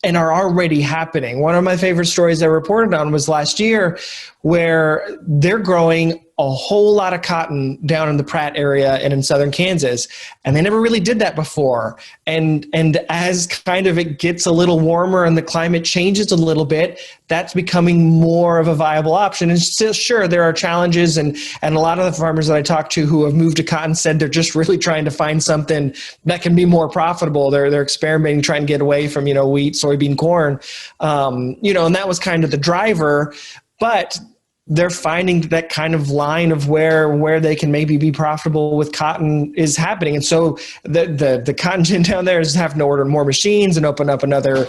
and are already happening. One of my favorite stories I reported on was last year where they're growing a whole lot of cotton down in the Pratt area and in southern Kansas, and they never really did that before. And as kind of it gets a little warmer and the climate changes a little bit, that's becoming more of a viable option. And still, sure, there are challenges, and a lot of the farmers that I talked to who have moved to cotton said they're just really trying to find something that can be more profitable. They're experimenting, trying to get away from wheat, soybean, corn, and that was kind of the driver. But they're finding that kind of line of where they can maybe be profitable with cotton is happening. And so the cotton gin down there is having to order more machines and open up another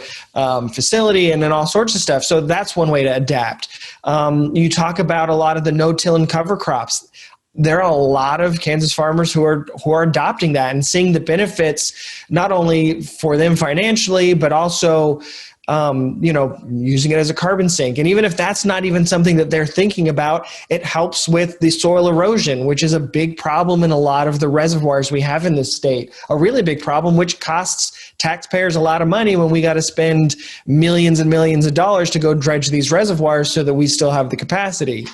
facility and then all sorts of stuff. So that's one way to adapt. You talk about a lot of the no-till and cover crops. There are a lot of Kansas farmers who are adopting that and seeing the benefits, not only for them financially, but also using it as a carbon sink. And even if that's not even something that they're thinking about, it helps with the soil erosion, which is a big problem in a lot of the reservoirs we have in this state. A really big problem, which costs taxpayers a lot of money when we got to spend millions and millions of dollars to go dredge these reservoirs so that we still have the capacity.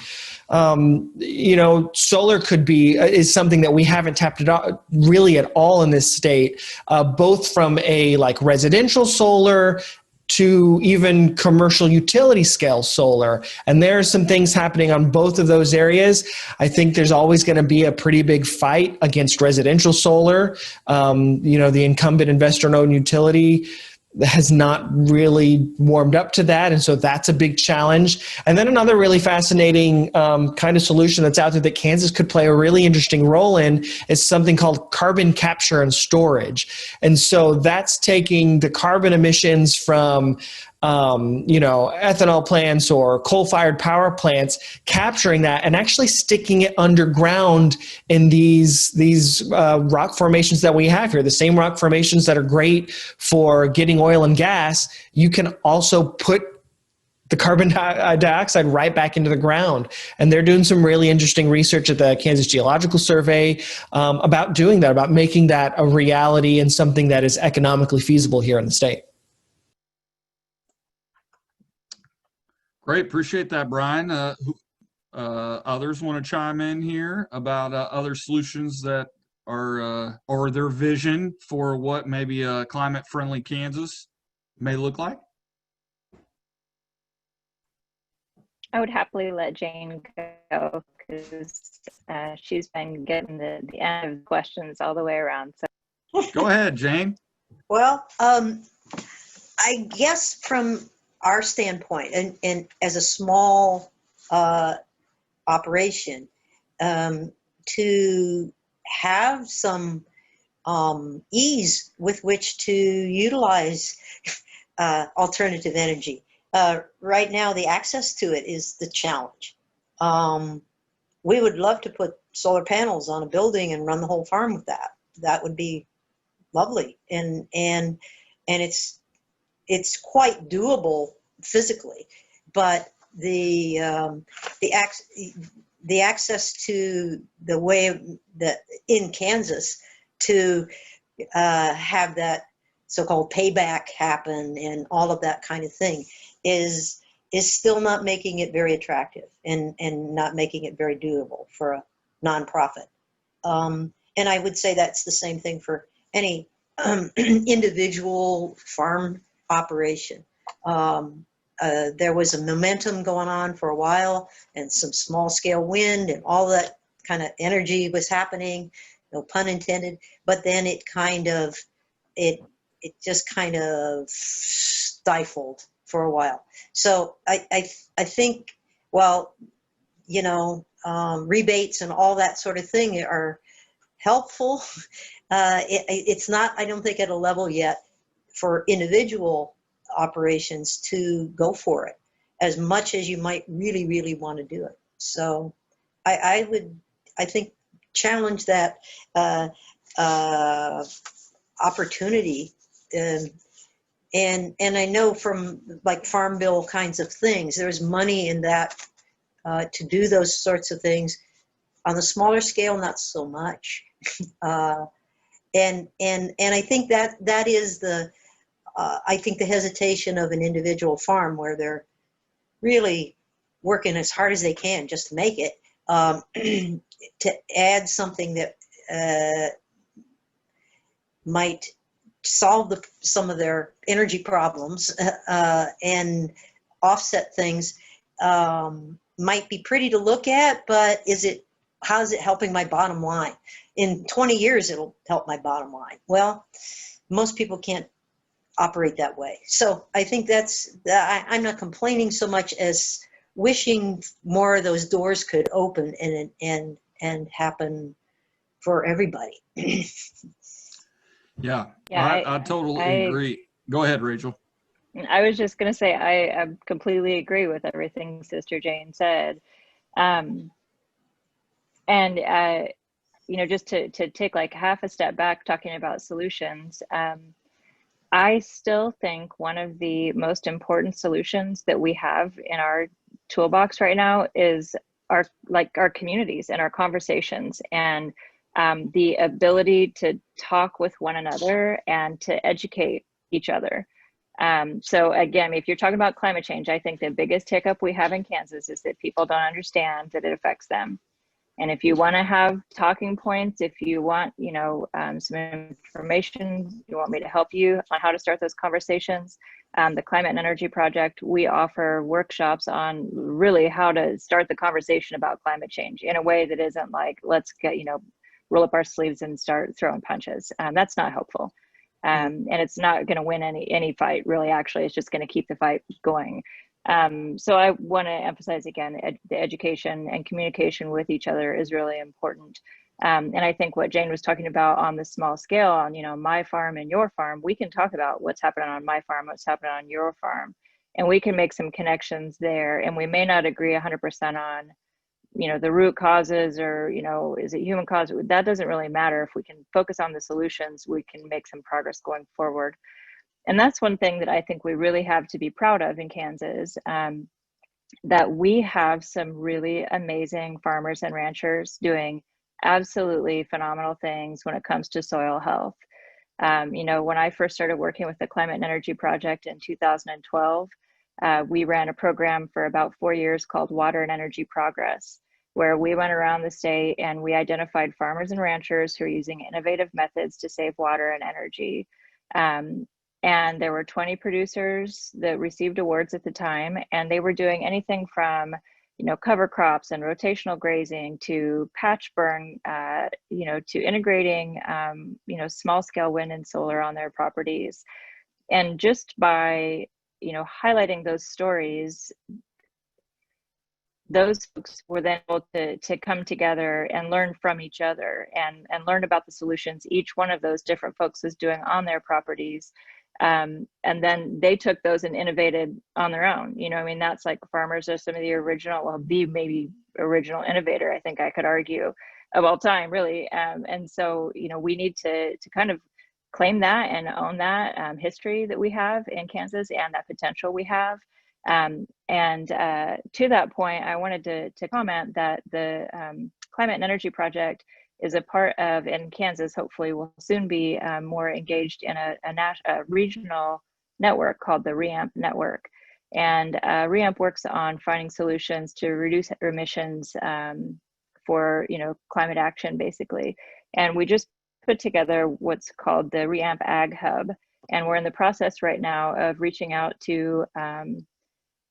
Solar is something that we haven't tapped really at all in this state, both from a residential solar to even commercial utility scale solar. And there are some things happening on both of those areas. I think there's always going to be a pretty big fight against residential solar. The incumbent investor-owned utility has not really warmed up to that. And so that's a big challenge. And then another really fascinating kind of solution that's out there that Kansas could play a really interesting role in is something called carbon capture and storage. And so that's taking the carbon emissions from ethanol plants or coal-fired power plants, capturing that and actually sticking it underground in these rock formations that we have here, the same rock formations that are great for getting oil and gas. You can also put the carbon dioxide right back into the ground. And they're doing some really interesting research at the Kansas Geological Survey about doing that, about making that a reality and something that is economically feasible here in the state. Great, appreciate that, Brian. Others want to chime in here about other solutions that are, or their vision for what maybe a climate-friendly Kansas may look like? I would happily let Jane go because she's been getting the end of the questions all the way around. So go ahead, Jane. Well, I guess from our standpoint, and as a small operation, to have some ease with which to utilize alternative energy. Right now, the access to it is the challenge. We would love to put solar panels on a building and run the whole farm with that. That would be lovely, and it's quite doable physically, but the access to the way that in Kansas to have that so-called payback happen and all of that kind of thing is still not making it very attractive and not making it very doable for a nonprofit. And I would say that's the same thing for any individual farm operation. There was a momentum going on for a while and some small scale wind and all that kind of energy was happening, no pun intended, but then it just kind of stifled for a while. So I think, well, rebates and all that sort of thing are helpful. It's not, I don't think, at a level yet for individual operations to go for it as much as you might really, really want to do it. So I think, challenge that opportunity. And I know from like Farm Bill kinds of things, there's money in that to do those sorts of things. On the smaller scale, not so much. And I think that is the hesitation of an individual farm where they're really working as hard as they can just to make it, to add something that might solve some of their energy problems and offset things might be pretty to look at, but how is it helping my bottom line? In 20 years, it'll help my bottom line. Well, most people can't operate that way. So I think I'm not complaining so much as wishing more of those doors could open and happen for everybody. Yeah, I totally agree. Go ahead, Rachel. I was just going to say, I completely agree with everything Sister Jane said. Just to take like half a step back talking about solutions, I still think one of the most important solutions that we have in our toolbox right now is our communities and our conversations and the ability to talk with one another and to educate each other. So again, if you're talking about climate change, I think the biggest hiccup we have in Kansas is that people don't understand that it affects them. And if you want to have talking points, if you want, some information, you want me to help you on how to start those conversations, the Climate and Energy Project, we offer workshops on really how to start the conversation about climate change in a way that isn't like, let's get, roll up our sleeves and start throwing punches. That's not helpful. And it's not going to win any fight, really, actually. It's just going to keep the fight going. So I want to emphasize again, the education and communication with each other is really important. And I think what Jane was talking about on the small scale, on my farm and your farm, we can talk about what's happening on my farm, what's happening on your farm. and we can make some connections there. And we may not agree 100% on, you know, the root causes, or, you know, is it human cause? That doesn't really matter. If we can focus on the solutions, we can make some progress going forward. And that's one thing that I think we really have to be proud of in Kansas, that we have some really amazing farmers and ranchers doing absolutely phenomenal things when it comes to soil health. You know, when I first started working with the Climate and Energy Project in 2012, we ran a program for about 4 years called Water and Energy Progress, where we went around the state and we identified farmers and ranchers who are using innovative methods to save water and energy. And there were 20 producers that received awards at the time, and they were doing anything from, you know, cover crops and rotational grazing to patch burn, you know, to integrating, you know, small scale wind and solar on their properties. And just by, you know, highlighting those stories, those folks were then able to come together and learn from each other and learn about the solutions each one of those different folks was doing on their properties. And then they took those and innovated on their own. You know, I mean, that's like farmers are some of the original, well, the maybe original innovator, I think I could argue, of all time, really. And so, you know, we need to kind of claim that and own that history that we have in Kansas and that potential we have. And to that point, I wanted to comment that the Climate and Energy Project is a part of, in Kansas, hopefully will soon be more engaged in a regional network called the REAMP network. And REAMP works on finding solutions to reduce emissions for, you know, climate action, basically. And we just put together what's called the REAMP Ag Hub. And we're in the process right now of reaching out to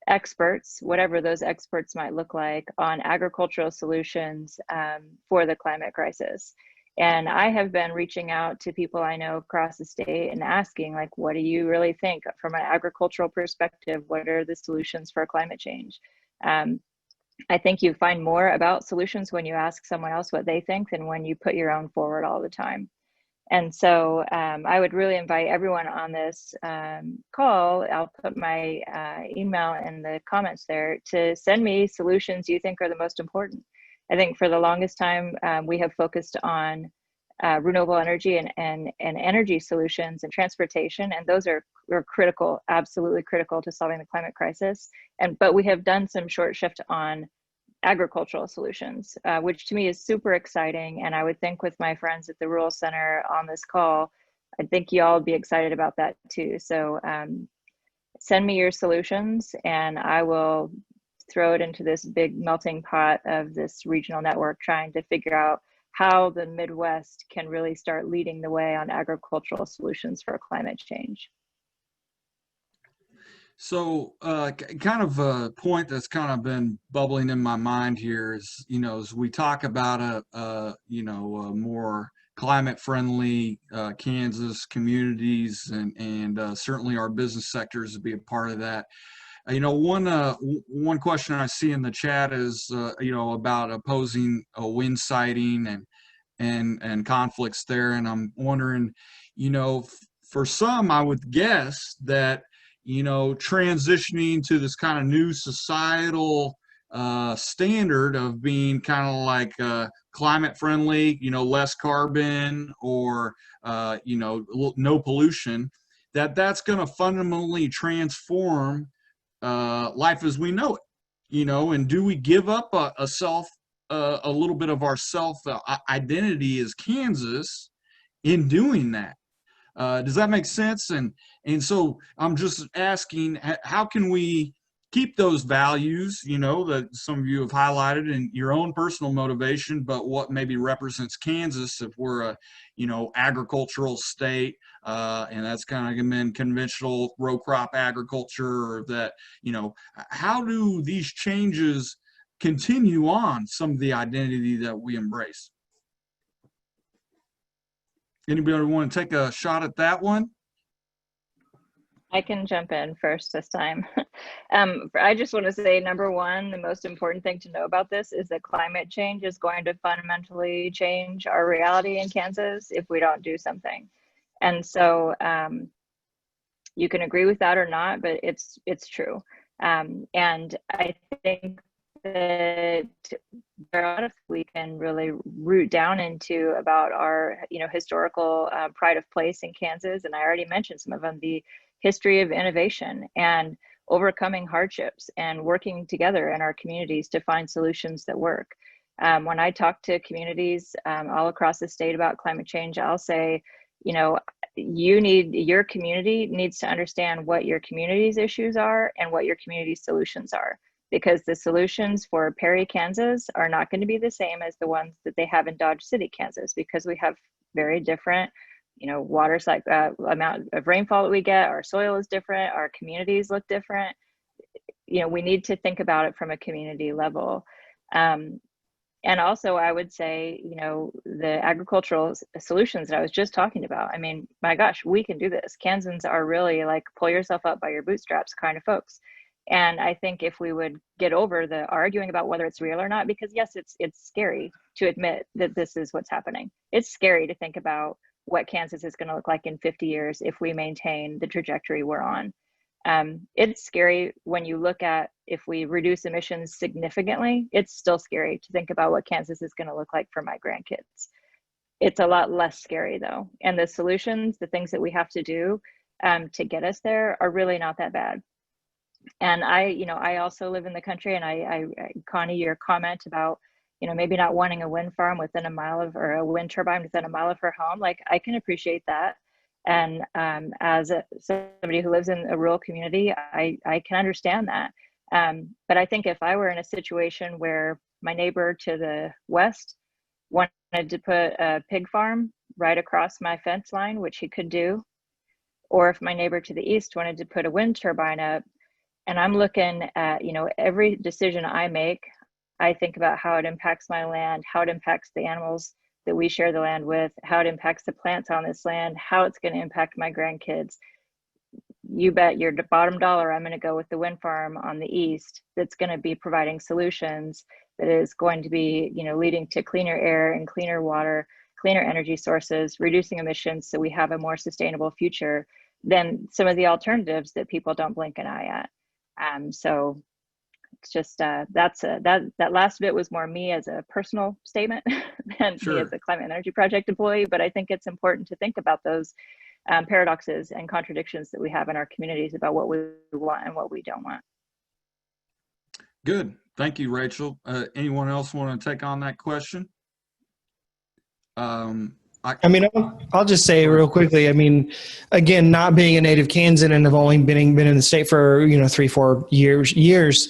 experts, whatever those experts might look like, on agricultural solutions for the climate crisis. And I have been reaching out to people I know across the state and asking, like, what do you really think from an agricultural perspective? What are the solutions for climate change? I think you find more about solutions when you ask someone else what they think than when you put your own forward all the time. And so I would really invite everyone on this call, I'll put my email in the comments there, to send me solutions you think are the most important. I think for the longest time, we have focused on renewable energy and energy solutions and transportation, and those are critical, absolutely critical to solving the climate crisis. But we have done some short shift on agricultural solutions, which to me is super exciting. And I would think with my friends at the Rural Center on this call, I think you all would be excited about that too. So send me your solutions and I will throw it into this big melting pot of this regional network, trying to figure out how the Midwest can really start leading the way on agricultural solutions for climate change. So kind of a point that's kind of been bubbling in my mind here is, you know, as we talk about a more climate friendly Kansas communities and certainly our business sectors to be a part of that. You know, one question I see in the chat is, you know, about opposing wind siting and conflicts there. And I'm wondering, you know, for some, I would guess that, you know, transitioning to this kind of new societal standard of being kind of like climate friendly, you know, less carbon or, you know, no pollution, that's going to fundamentally transform life as we know it, you know. And do we give up a little bit of our self identity as Kansas in doing that? Does that make sense? And so I'm just asking, how can we keep those values, you know, that some of you have highlighted in your own personal motivation, but what maybe represents Kansas if we're a, you know, agricultural state, and that's kind of been conventional row crop agriculture, or that, you know, how do these changes continue on some of the identity that we embrace? Anybody want to take a shot at that one? I can jump in first this time. I just want to say, number one, the most important thing to know about this is that climate change is going to fundamentally change our reality in Kansas if we don't do something. And so You can agree with that or not, but it's true. And I think that there are a lot of we can really root down into about our, historical pride of place in Kansas. And I already mentioned some of them, the history of innovation and overcoming hardships and working together in our communities to find solutions that work. When I talk to communities all across the state about climate change, I'll say, your community needs to understand what your community's issues are and what your community's solutions are, because the solutions for Perry, Kansas are not going to be the same as the ones that they have in Dodge City, Kansas, because we have very different, water cycle, amount of rainfall that we get. Our soil is different. Our communities look different. We need to think about it from a community level. And also, I would say, the agricultural solutions that I was just talking about, I mean, my gosh, we can do this. Kansans are really like pull yourself up by your bootstraps kind of folks. And I think if we would get over the arguing about whether it's real or not, because yes, it's scary to admit that this is what's happening. It's scary to think about what Kansas is going to look like in 50 years if we maintain the trajectory we're on. It's scary when you look at if we reduce emissions significantly, it's still scary to think about what Kansas is going to look like for my grandkids. It's a lot less scary though. And the solutions, the things that we have to do to get us there are really not that bad. And I also live in the country, and Connie, your comment about, maybe not wanting a wind farm within a mile of, or a wind turbine within a mile of her home, like I can appreciate that. And as somebody who lives in a rural community, I can understand that. But I think if I were in a situation where my neighbor to the west wanted to put a pig farm right across my fence line, which he could do, or if my neighbor to the east wanted to put a wind turbine up, and I'm looking at, every decision I make, I think about how it impacts my land, how it impacts the animals that we share the land with, how it impacts the plants on this land, how it's going to impact my grandkids. You bet your bottom dollar I'm going to go with the wind farm on the east that's going to be providing solutions, that is going to be, leading to cleaner air and cleaner water, cleaner energy sources, reducing emissions so we have a more sustainable future than some of the alternatives that people don't blink an eye at. So it's just that last bit was more me as a personal statement than Sure. me as a Climate and Energy Project employee. But I think it's important to think about those paradoxes and contradictions that we have in our communities about what we want and what we don't want. Good. Thank you, Rachel. Anyone else want to take on that question? I'll just say real quickly, again, not being a native Kansan and have only been in the state for, 3-4 years,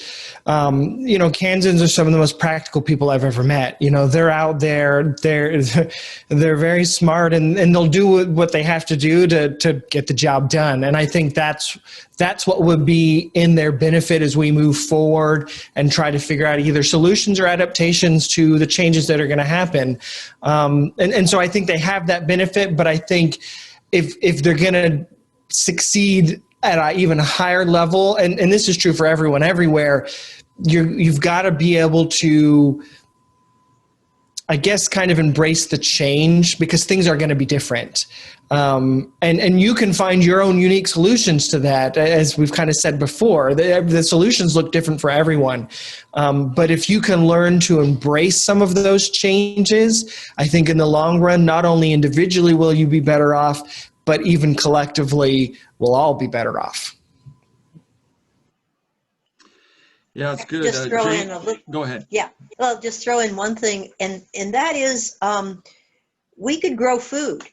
Kansans are some of the most practical people I've ever met. They're out there, they're very smart, and they'll do what they have to do to get the job done. And I think that's what would be in their benefit as we move forward and try to figure out either solutions or adaptations to the changes that are going to happen. And so I think they have that benefit, but I think if they're going to succeed at an even higher level, and this is true for everyone everywhere, you've got to be able to, I guess, kind of embrace the change, because things are going to be different. And you can find your own unique solutions to that. As we've kind of said before, the solutions look different for everyone. But if you can learn to embrace some of those changes, I think in the long run, not only individually will you be better off, but even collectively we'll all be better off. Yeah, it's good. Just throw Jane, in go ahead. Yeah, well, just throw in one thing, and that is we could grow food.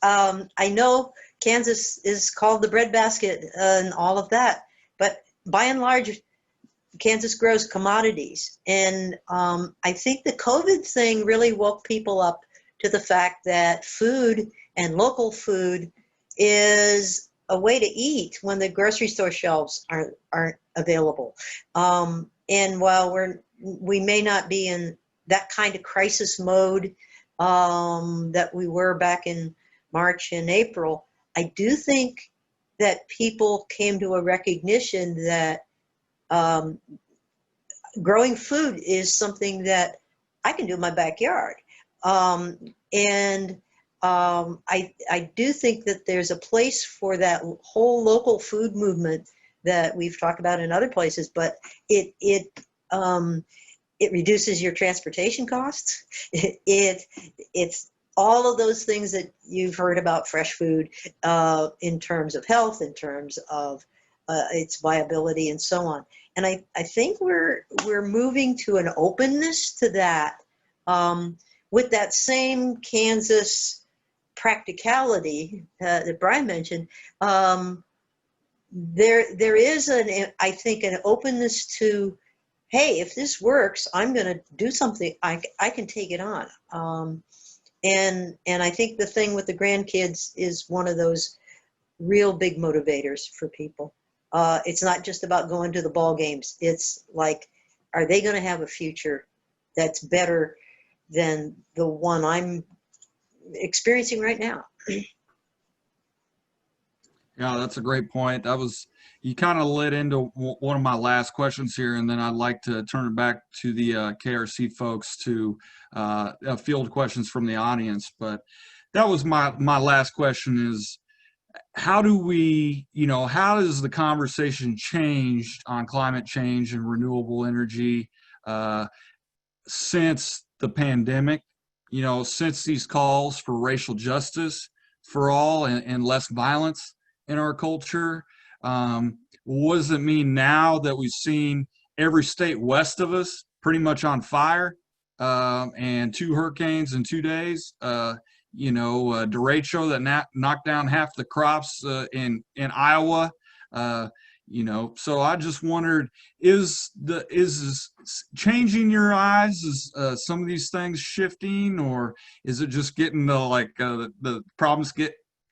I know Kansas is called the breadbasket and all of that, but by and large, Kansas grows commodities. And I think the COVID thing really woke people up to the fact that food and local food is a way to eat when the grocery store shelves aren't available. And while we may not be in that kind of crisis mode that we were back in March and April, I do think that people came to a recognition that growing food is something that I can do in my backyard. And I do think that there's a place for that whole local food movement that we've talked about in other places, but it reduces your transportation costs. It's all of those things that you've heard about fresh food in terms of health, in terms of its viability, and so on. And I think we're moving to an openness to that with that same Kansas practicality that Brian mentioned. There is I think an openness to, hey, if this works, I'm going to do something. I can take it on. And I think the thing with the grandkids is one of those real big motivators for people. It's not just about going to the ball games. It's like, are they going to have a future that's better than the one I'm experiencing right now? Yeah, that's a great point. You kind of led into one of my last questions here, and then I'd like to turn it back to the KRC folks to field questions from the audience. But that was my last question is, how do we, how has the conversation changed on climate change and renewable energy since the pandemic, since these calls for racial justice for all and less violence in our culture? What does it mean now that we've seen every state west of us pretty much on fire, and 2 hurricanes in 2 days, derecho that knocked down half the crops in Iowa, so I just wondered, is changing your eyes, is some of these things shifting, or is it just getting the problems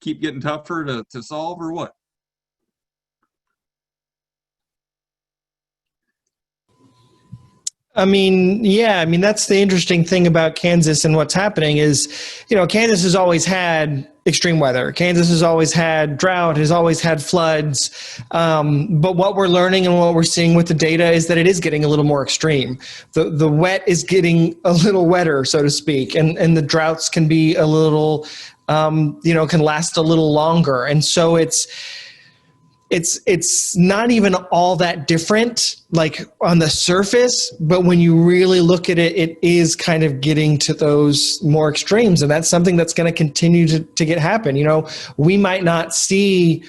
keep getting tougher to solve, or what? That's the interesting thing about Kansas and what's happening is, Kansas has always had extreme weather. Kansas has always had drought, has always had floods. But what we're learning and what we're seeing with the data is that it is getting a little more extreme. The wet is getting a little wetter, so to speak, and the droughts can be a little, can last a little longer. And so it's not even all that different, like on the surface, but when you really look at it, it is kind of getting to those more extremes. And that's something that's going to continue to get happen. We might not see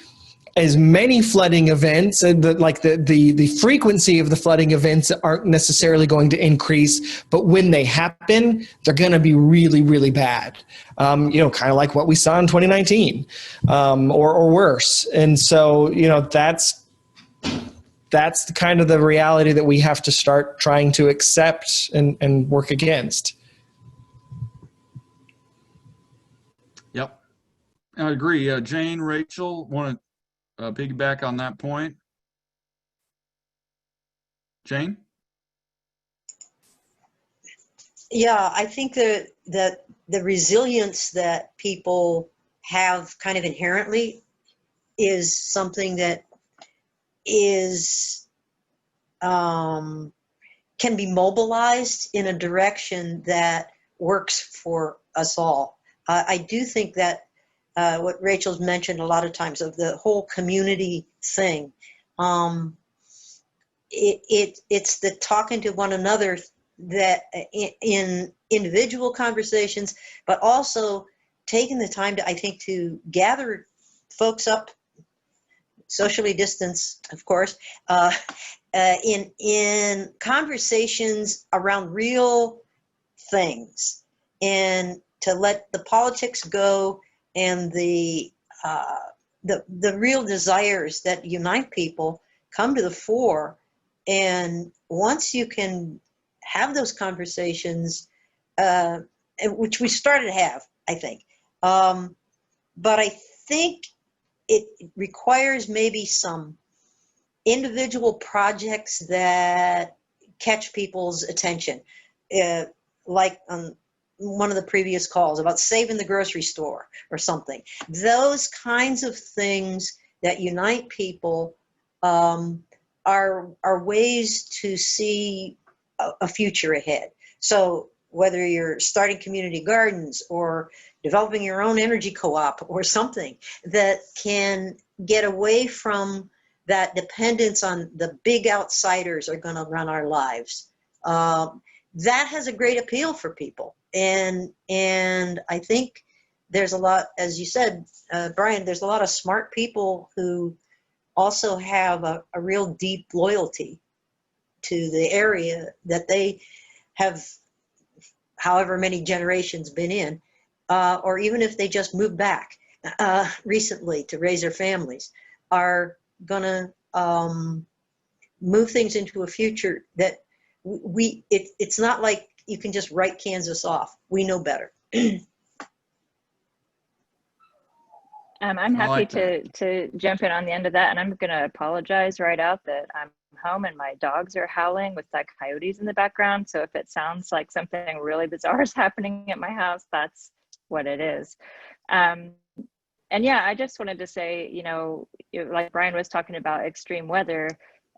as many flooding events, and the frequency of the flooding events aren't necessarily going to increase, but when they happen, they're going to be really, really bad. Kind of like what we saw in 2019, or worse. And so, that's kind of the reality that we have to start trying to accept and work against. Yep, I agree. Jane, Rachel, want to piggyback on that point? Jane? Yeah, I think that the resilience that people have kind of inherently is something that is can be mobilized in a direction that works for us all. I do think that what Rachel's mentioned a lot of times of the whole community thing, it's the talking to one another that in individual conversations, but also taking the time to, I think, to gather folks up, socially distanced, of course, in conversations around real things, and to let the politics go and the real desires that unite people come to the fore. And once you can have those conversations, which we started to have, I think, but I think it requires maybe some individual projects that catch people's attention, like one of the previous calls about saving the grocery store or something. Those kinds of things that unite people are ways to see a future ahead. So whether you're starting community gardens or developing your own energy co-op or something that can get away from that dependence on the big outsiders are going to run our lives. That has a great appeal for people. And I think there's a lot, as you said, Brian, there's a lot of smart people who also have a real deep loyalty to the area that they have however many generations been in, or even if they just moved back recently to raise their families, are gonna move things into a future that it's not like you can just write Kansas off. We know better. I'm happy like to jump in on the end of that, and I'm going to apologize right out that I'm home and my dogs are howling with like coyotes in the background. So if it sounds like something really bizarre is happening at my house, that's what it is. And yeah, I just wanted to say, you know, like Brian was talking about extreme weather,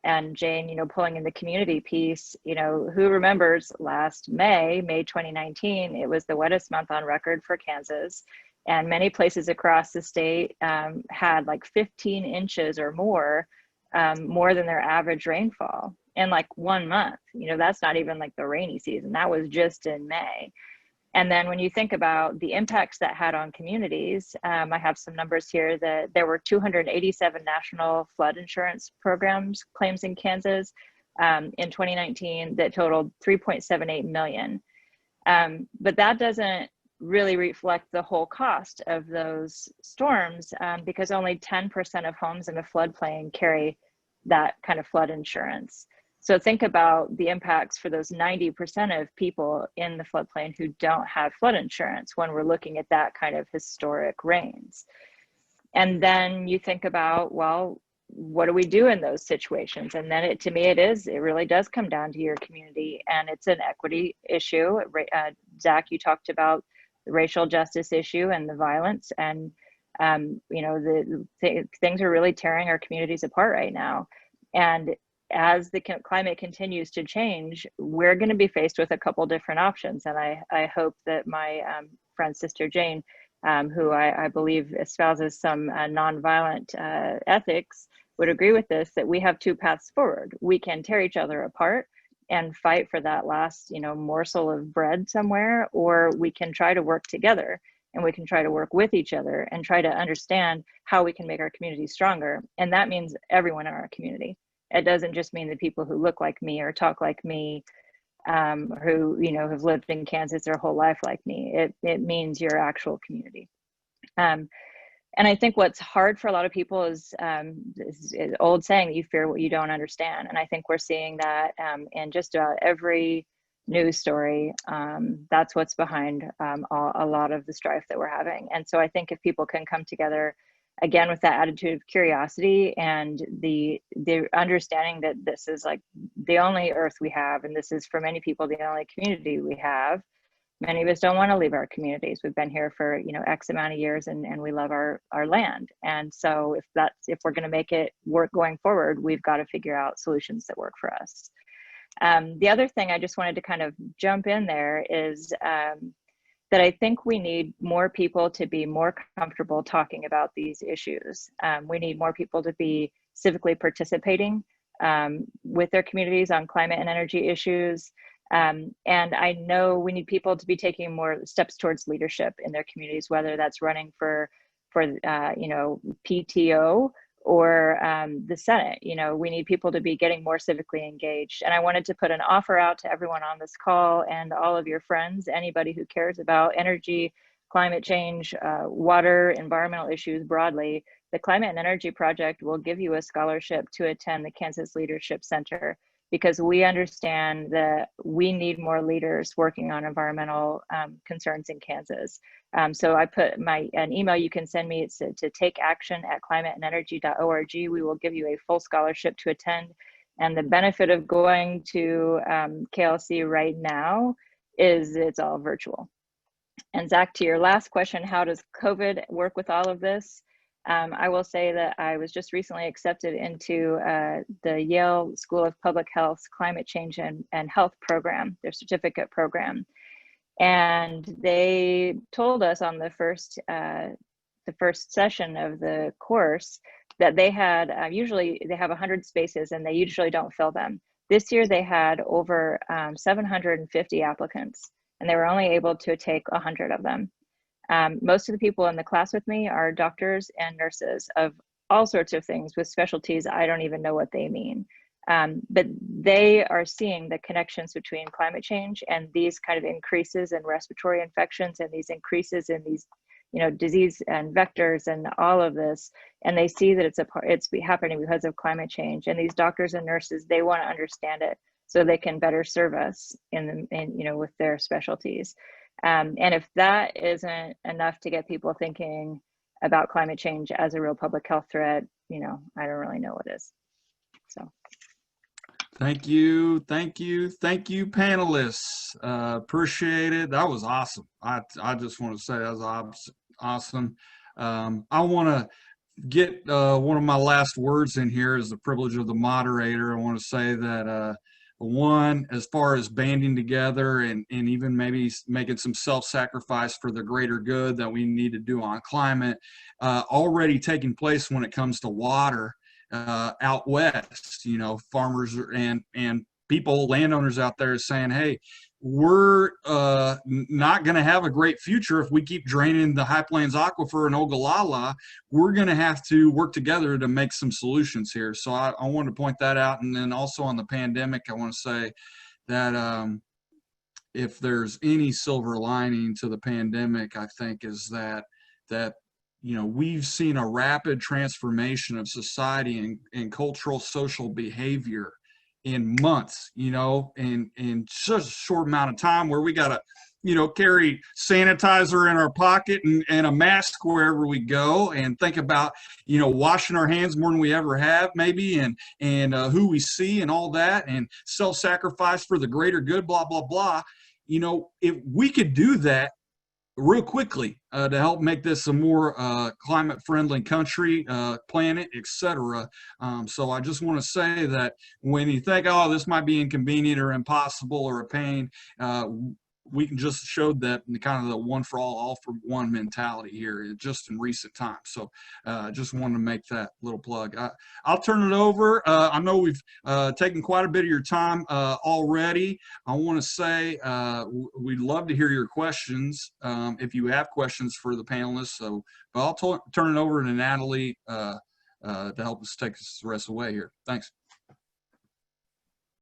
and Jane, you know, pulling in the community piece, you know, who remembers last May 2019, it was the wettest month on record for Kansas. And many places across the state had like 15 inches or more than their average rainfall in like 1 month. You know, that's not even like the rainy season. That was just in May. And then when you think about the impacts that had on communities, I have some numbers here that there were 287 national flood insurance programs claims in Kansas in 2019 that totaled 3.78 million. But that doesn't really reflect the whole cost of those storms because only 10% of homes in the floodplain carry that kind of flood insurance. So think about the impacts for those 90% of people in the floodplain who don't have flood insurance when we're looking at that kind of historic rains. And then you think about, well, what do we do in those situations? And then to me, it really does come down to your community, and it's an equity issue. Zack, you talked about the racial justice issue and the violence, and you know, things are really tearing our communities apart right now. And as the climate continues to change, we're going to be faced with a couple different options. And I hope that my friend, Sister Jane, who I believe espouses some nonviolent ethics, would agree with this, that we have two paths forward. We can tear each other apart and fight for that last, you know, morsel of bread somewhere, or we can try to work together, and we can try to work with each other and try to understand how we can make our community stronger. And that means everyone in our community. It doesn't just mean the people who look like me or talk like me, who, you know, have lived in Kansas their whole life like me. It means your actual community. And I think what's hard for a lot of people is an old saying that you fear what you don't understand. And I think we're seeing that in just about every news story. That's what's behind a lot of the strife that we're having. And so I think if people can come together again with that attitude of curiosity and the understanding that this is like the only earth we have, and this is for many people the only community we have. Many of us don't want to leave our communities. We've been here for, you know, X amount of years, and we love our land. And so if we're going to make it work going forward, we've got to figure out solutions that work for us. The other thing I just wanted to kind of jump in there is that I think we need more people to be more comfortable talking about these issues. We need more people to be civically participating with their communities on climate and energy issues. And I know we need people to be taking more steps towards leadership in their communities, whether that's running for you know, PTO or the Senate. You know, we need people to be getting more civically engaged. And I wanted to put an offer out to everyone on this call and all of your friends, anybody who cares about energy, climate change, water, environmental issues broadly. The Climate and Energy Project will give you a scholarship to attend the Kansas Leadership Center, because we understand that we need more leaders working on environmental concerns in Kansas. So I put an email you can send me. It's to takeaction@climateandenergy.org. We will give you a full scholarship to attend. And the benefit of going to KLC right now is it's all virtual. And Zack, to your last question, how does COVID work with all of this? I will say that I was just recently accepted into the Yale School of Public Health's Climate Change and Health program, their certificate program. And they told us on the first session of the course that they had, usually they have 100 spaces and they usually don't fill them. This year they had over 750 applicants and they were only able to take 100 of them. Most of the people in the class with me are doctors and nurses of all sorts of things with specialties. I don't even know what they mean. But they are seeing the connections between climate change and these kind of increases in respiratory infections and these increases in these, you know, disease and vectors and all of this. And they see that it's happening because of climate change. And these doctors and nurses, they want to understand it so they can better serve us in you know, with their specialties. And if that isn't enough to get people thinking about climate change as a real public health threat, you know, I don't really know what is. So. Thank you, panelists. Appreciate it. That was awesome. I just want to say that was awesome. I want to get one of my last words in here as the privilege of the moderator. I want to say that one, as far as banding together and even maybe making some self-sacrifice for the greater good that we need to do on climate, already taking place when it comes to water. Out west, you know, farmers and people, landowners out there saying, hey, we're not going to have a great future if we keep draining the High Plains Aquifer and Ogallala. We're going to have to work together to make some solutions here. So I wanted to point that out. And then also on the pandemic, I want to say that if there's any silver lining to the pandemic, I think is that you know, we've seen a rapid transformation of society and cultural social behavior in months, you know, in such a short amount of time, where we got to, you know, carry sanitizer in our pocket and a mask wherever we go, and think about, you know, washing our hands more than we ever have maybe, and who we see and all that, and self-sacrifice for the greater good, blah, blah, blah. You know, if we could do that real quickly to help make this a more climate-friendly country, planet, etc. So I just want to say that when you think, oh, this might be inconvenient or impossible or a pain, we can just show that kind of the one for all for one mentality here just in recent times. So just wanted to make that little plug. I'll turn it over. I know we've taken quite a bit of your time already. I want to say we'd love to hear your questions if you have questions for the panelists. So, but I'll turn it over to Natalie to help us take the rest of the way here. Thanks.